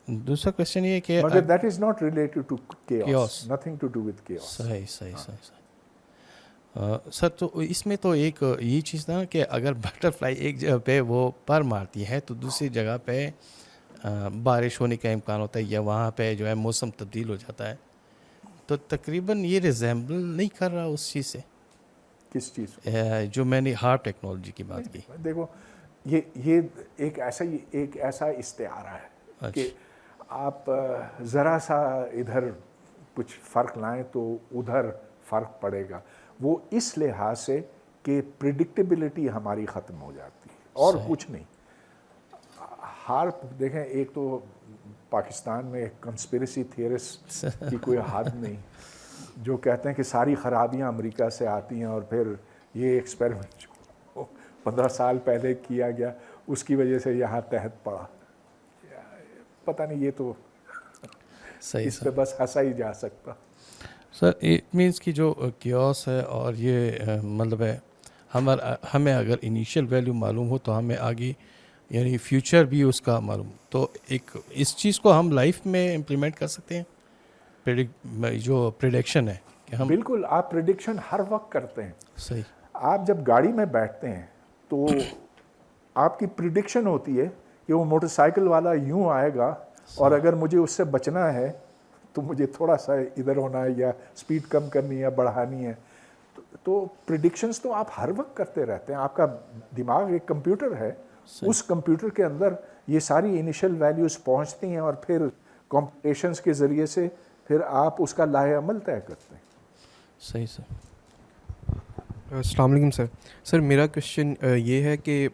दूसरा क्वेश्चन ये कि मगर that is not related to Chaos. chaos, nothing to do with chaos. सही सही सही सही। सर तो इसमें तो एक ये चीज़ था कि अगर बटरफ्लाई एक जगह पे वो पर मारती है तो दूसरी जगह पे बारिश होने का इम्कान होता है या वहाँ पे जो है मौसम तब्दील हो जाता है, तो तकरीबन ये रिजेंबल नहीं कर रहा उस चीज़ से। किस चीज़? जो मैंने हार्प टेक्नोलॉजी की बात की। देखो ये एक ऐसा इस्तेआरा है कि आप ज़रा सा इधर कुछ फ़र्क लाएं तो उधर फ़र्क पड़ेगा। वो इस लिहाज से कि प्रिडिक्टेबिलिटी हमारी ख़त्म हो जाती है और कुछ नहीं। हार्प देखें, एक तो पाकिस्तान में कंस्पिरेसी थियरिस्ट की कोई हद नहीं, जो कहते हैं कि सारी ख़राबियाँ अमेरिका से आती हैं और फिर ये एक्सपेरिमेंट जो 15 साल पहले किया गया उसकी वजह से यहाँ तहत पड़ा। पता नहीं, ये तो सही इस पे बस हंसा ही जा सकता। सर इट मीन्स कि जो कियोस है और ये मतलब है हमें अगर इनिशियल वैल्यू मालूम हो तो हमें आगे यानी फ्यूचर भी उसका मालूम, तो एक इस चीज़ को हम लाइफ में इम्प्लीमेंट कर सकते हैं। जो प्रिडिक्शन है कि हम बिल्कुल, आप प्रिडिक्शन हर वक्त करते हैं। सही। आप जब गाड़ी में बैठते हैं तो आपकी प्रिडिक्शन होती है कि वो मोटरसाइकिल वाला यूं आएगा और अगर मुझे उससे बचना है तो मुझे थोड़ा सा इधर होना है या स्पीड कम करनी है, बढ़ानी है। तो प्रिडिक्शंस तो आप हर वक्त करते रहते हैं। आपका दिमाग एक कंप्यूटर है, उस कंप्यूटर के अंदर ये सारी इनिशियल वैल्यूज़ पहुंचती हैं और फिर कॉम्पिटिशन्स के ज़रिए से फिर आप उसका लाहे अमल तय करते हैं। सही सर। अस्सलाम वालेकुम सर। सर मेरा क्वेश्चन ये है कि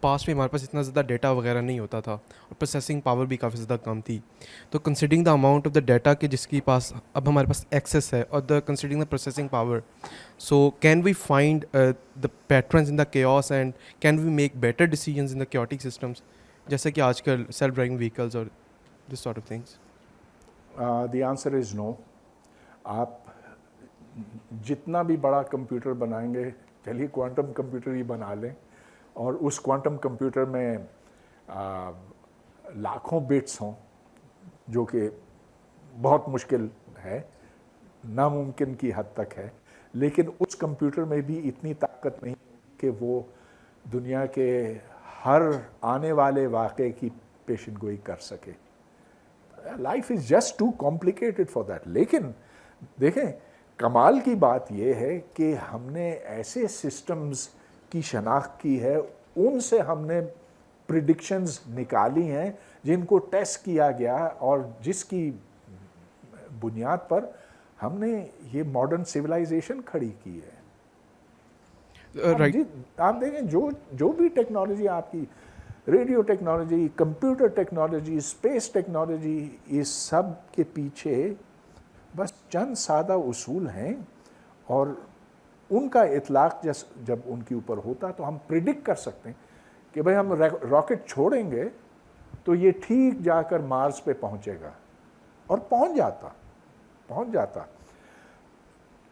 पास में हमारे पास इतना ज़्यादा डाटा वगैरह नहीं होता था और प्रोसेसिंग पावर भी काफ़ी ज़्यादा कम थी, तो considering the amount of the data के जिसके पास अब हमारे पास एक्सेस है और the considering the processing power, so can we find the patterns in the chaos and can we make better decisions in the chaotic systems, जैसे कि आजकल सेल्फ ड्राइविंग व्हीकल्स और this sort of things? The answer is no. आप जितना भी बड़ा computer बनाएंगे, चलिए क्वांटम कंप्यूटर ही बना लें और उस क्वांटम कंप्यूटर में लाखों बिट्स हों, जो कि बहुत मुश्किल है, नामुमकिन की हद तक है, लेकिन उस कंप्यूटर में भी इतनी ताकत नहीं कि वो दुनिया के हर आने वाले वाक़े की पेशन गोई कर सके। Life is just too complicated for that. लेकिन देखें, कमाल की बात यह है कि हमने ऐसे सिस्टम्स की शनाख्त की है, उनसे हमने प्रिडिक्शंस निकाली हैं जिनको टेस्ट किया गया और जिसकी बुनियाद पर हमने ये मॉडर्न सिविलाइजेशन खड़ी की है। आप देखें, जो भी टेक्नोलॉजी आपकी, radio technology, computer technology, space technology, इस सब के पीछे बस चंद सादा उसूल हैं और उनका इतलाक जब उनके ऊपर होता तो हम प्रिडिक्ट कर सकते हैं कि भाई हम रॉकेट छोड़ेंगे तो ये ठीक जाकर मार्स पे पहुंचेगा, और पहुंच जाता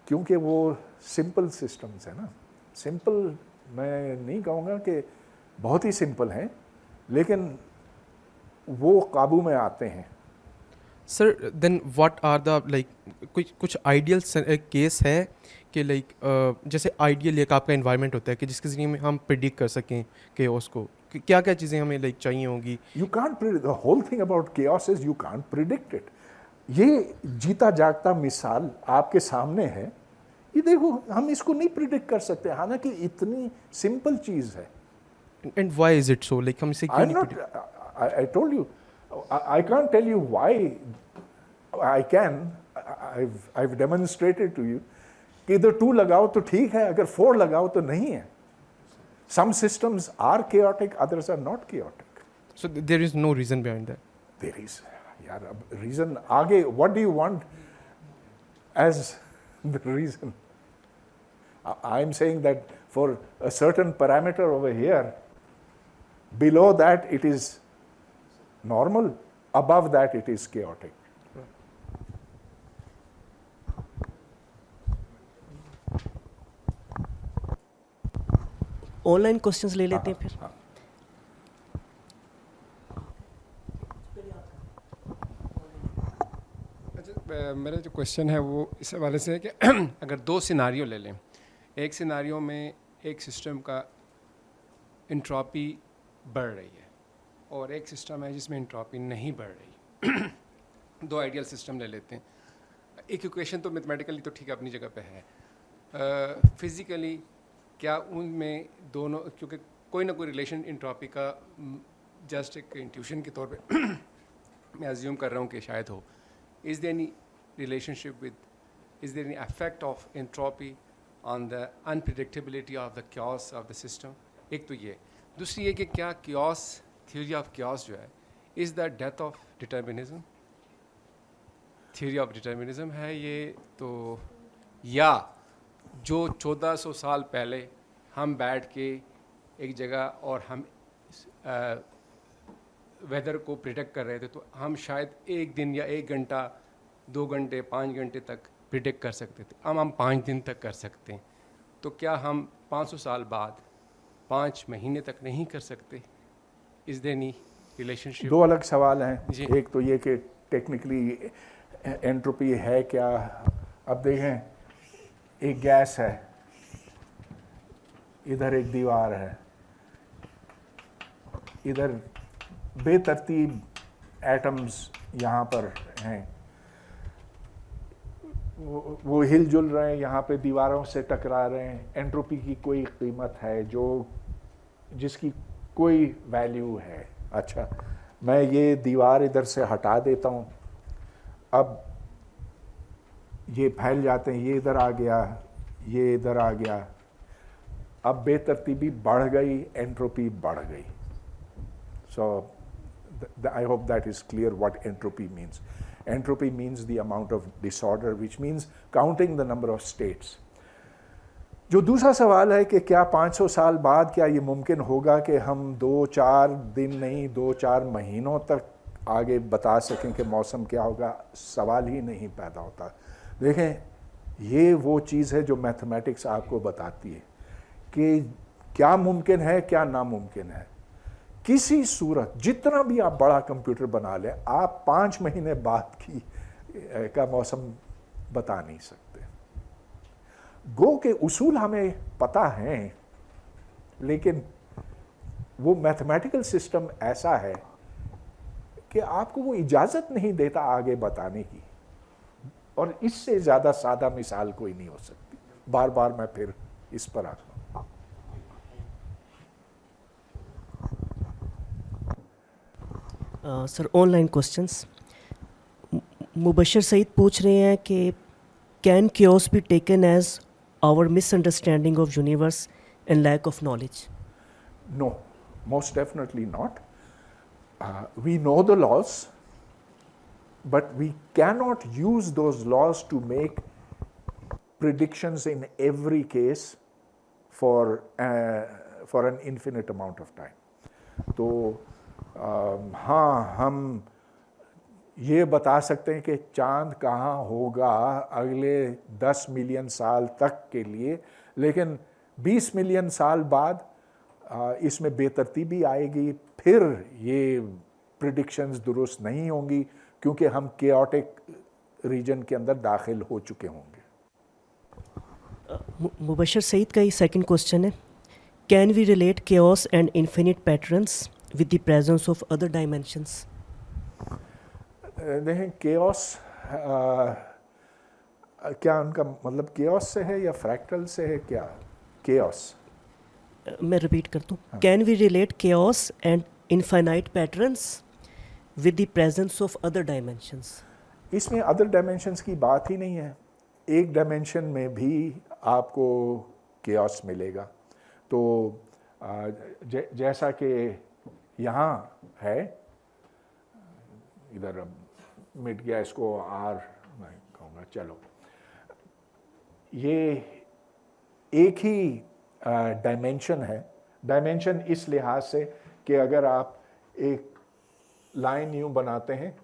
क्योंकि वो सिंपल सिस्टम्स है ना। सिंपल मैं नहीं कहूँगा कि बहुत ही सिंपल हैं, लेकिन वो काबू में आते हैं। Sir then what are the like कुछ आइडियल केस है कि लाइक जैसे आइडियल एक आपका इन्वायरमेंट होता है कि जिसके ज़रिए में हम प्रिडिक्ट कर सकें केओस को, क्या क्या चीज़ें हमें लाइक चाहिए होंगी? You can't predict the whole thing about chaos is you can't predict it. ये जीता जागता मिसाल आपके सामने है, ये देखो, हम इसको नहीं प्रिडिक्ट कर सकते, हालांकि इतनी सिंपल चीज़ है। And why is it so? Like हम इसे क्यों नहीं predict? I told you, I can't tell you why. I can. I've demonstrated to you कि इधर 2 लगाओ तो ठीक है, अगर 4 लगाओ तो नहीं है। Some systems are chaotic, others are not chaotic. So there is no reason behind that. There is, यार अब reason आगे, what do you want as the reason? I'm saying that for a certain parameter over here, below that it is normal, above that it is chaotic. Online questions ले लेते हैं फिर. अच्छा, मेरा जो क्वेश्चन है वो इस हवाले से है कि अगर दो सिनारियो ले लें, एक सिनारियो में एक सिस्टम का इंट्रॉपी बढ़ रही है और एक सिस्टम है जिसमें इंट्रॉपी नहीं बढ़ रही. दो आइडियल सिस्टम ले लेते हैं. एक इक्वेशन तो मैथमेटिकली तो ठीक अपनी जगह पे है, फिज़िकली क्या उनमें दोनों, क्योंकि कोई ना कोई रिलेशन इंट्रॉपी का जस्ट एक इंट्यूशन के तौर पे मैं अज्यूम कर रहा हूँ कि शायद हो. Is there any relationship with, is there any affect of entropy on the unpredictability of the chaos of the system? एक तो ये. दूसरी ये कि क्या क्योस, थ्योरी ऑफ क्योस जो है, is the death of determinism? Theory of determinism है ये तो, या जो 1400 साल पहले हम बैठ के एक जगह और हम वेदर को प्रिडिक्ट कर रहे थे, तो हम शायद एक दिन या 1 घंटा, 2 घंटे, 5 घंटे तक प्रिडिक्ट कर सकते थे. अब हम 5 दिन तक कर सकते हैं. तो क्या हम 500 साल बाद 5 महीने तक नहीं कर सकते? Is there any relationship? दो अलग सवाल हैं. जी. एक तो ये कि टेक्निकली एंट्रोपी है क्या. अब देखें, एक गैस है, इधर एक दीवार है, इधर बेतरतीब एटम्स यहाँ पर हैं, वो हिलजुल रहे हैं, यहाँ पे दीवारों से टकरा रहे हैं. एंट्रोपी की कोई कीमत है जो, जिसकी कोई वैल्यू है. अच्छा, मैं ये दीवार इधर से हटा देता हूँ, अब ये फैल जाते हैं, ये इधर आ गया, ये इधर आ गया, अब बेतरतीबी बढ़ गई, एंट्रोपी बढ़ गई. So I hope that is clear what entropy means. Entropy means the amount of disorder which means counting the number of states. जो दूसरा सवाल है कि क्या 500 साल बाद क्या ये मुमकिन होगा कि हम 2-4 दिन नहीं, 2-4 महीनों तक आगे बता सकें कि मौसम क्या होगा? सवाल ही नहीं पैदा होता. देखें, ये वो चीज़ है जो मैथमेटिक्स आपको बताती है कि क्या मुमकिन है, क्या नामुमकिन है. किसी सूरत, जितना भी आप बड़ा कंप्यूटर बना लें, आप 5 महीने बाद की का मौसम बता नहीं सकते. गो के उसूल हमें पता हैं, लेकिन वो मैथमेटिकल सिस्टम ऐसा है कि आपको वो इजाज़त नहीं देता आगे बताने की. और इससे ज़्यादा सादा मिसाल कोई नहीं हो सकती. बार बार मैं फिर इस पर आता हूँ. Sir, online questions. Mubashar Saeed पूछ रहे हैं कि can chaos be taken as our misunderstanding of universe and lack of knowledge? No, most definitely not. We know the laws, but we cannot use those laws to make predictions in every case for an infinite amount of time. तो हाँ, हम ये बता सकते हैं कि चांद कहाँ होगा अगले 10 मिलियन साल तक के लिए, लेकिन 20 मिलियन साल बाद इसमें बेतरतीबी आएगी, फिर ये प्रिडिक्शंस दुरुस्त नहीं होंगी क्योंकि हम केओटिक रीजन के अंदर दाखिल हो चुके होंगे. मुबशर सईद का ही सेकंड क्वेश्चन है, can we relate chaos and infinite patterns with the presence of other dimensions? देखें, केओस क्या उनका मतलब केओस से है या फ्रैक्टल से है? क्या केओस? मैं रिपीट करता हूँ, can we relate chaos and infinite patterns with the presence of other dimensions? इसमें अदर डायमेंशंस की बात ही नहीं है. एक डायमेंशन में भी आपको केओस मिलेगा. तो जैसा कि यहाँ है, इधर अब मिट गया, इसको आर मैं कहूँगा, चलो ये एक ही डायमेंशन है। डायमेंशन इस लिहाज से कि अगर आप एक लाइन यूँ बनाते हैं,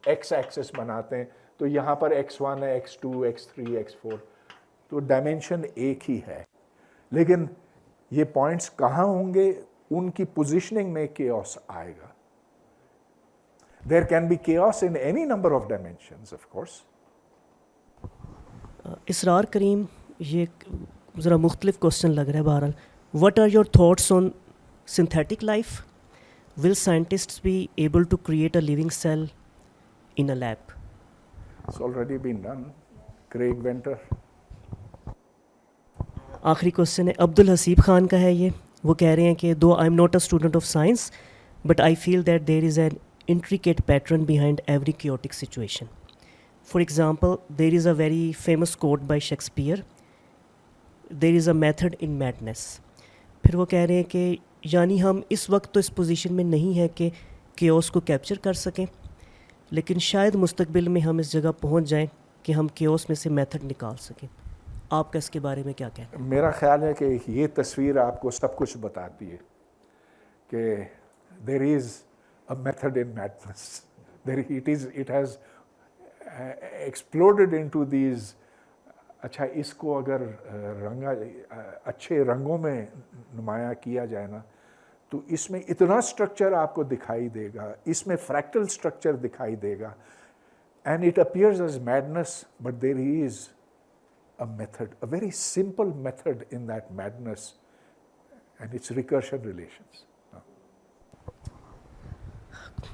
एक्स एक्सिस बनाते हैं, तो यहाँ पर x1 है, x2, x3, x4, तो डायमेंशन एक ही है। लेकिन ये पॉइंट्स कहाँ होंगे, उनकी पोजीशनिंग में केओस आएगा। There can be chaos in any number of dimensions of course. Israr Karim, ये ज़रा मुख्तलिफ क्वेश्चन लग रहा है बहरहाल। What are your thoughts on synthetic life? Will scientists be able to create a living cell in a lab? It's already been done. Craig Venter. आखिरी question है, अब्दुल हसीब खान का है ये। वो कह रहे हैं कि though I am not a student of science but I feel that there is an intricate pattern behind every chaotic situation. For example, there is a very famous quote by Shakespeare, there is a method in madness. फिर वो कह रहे हैं कि यानी हम इस वक्त तो इस पोजीशन में नहीं है कि chaos को कैप्चर कर सकें, लेकिन शायद मुस्तकबिल में हम इस जगह पहुंच जाएं कि हम chaos में से मेथड निकाल सकें। आपका इसके बारे में क्या कहना है? मेरा ख्याल है कि ये तस्वीर आपको सब कुछ बताती है कि there is a method in madness. It has exploded into these. अच्छा, इसको अगर अच्छे रंगों में नुमाया किया जाए ना, तो इसमें इतना स्ट्रक्चर आपको दिखाई देगा, इसमें फ्रैक्टल स्ट्रक्चर दिखाई देगा, and it appears as madness, but there is a method, a very simple method in that madness, and it's recursion relations.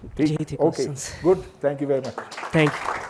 Okay, good. Thank you very much. Thank you.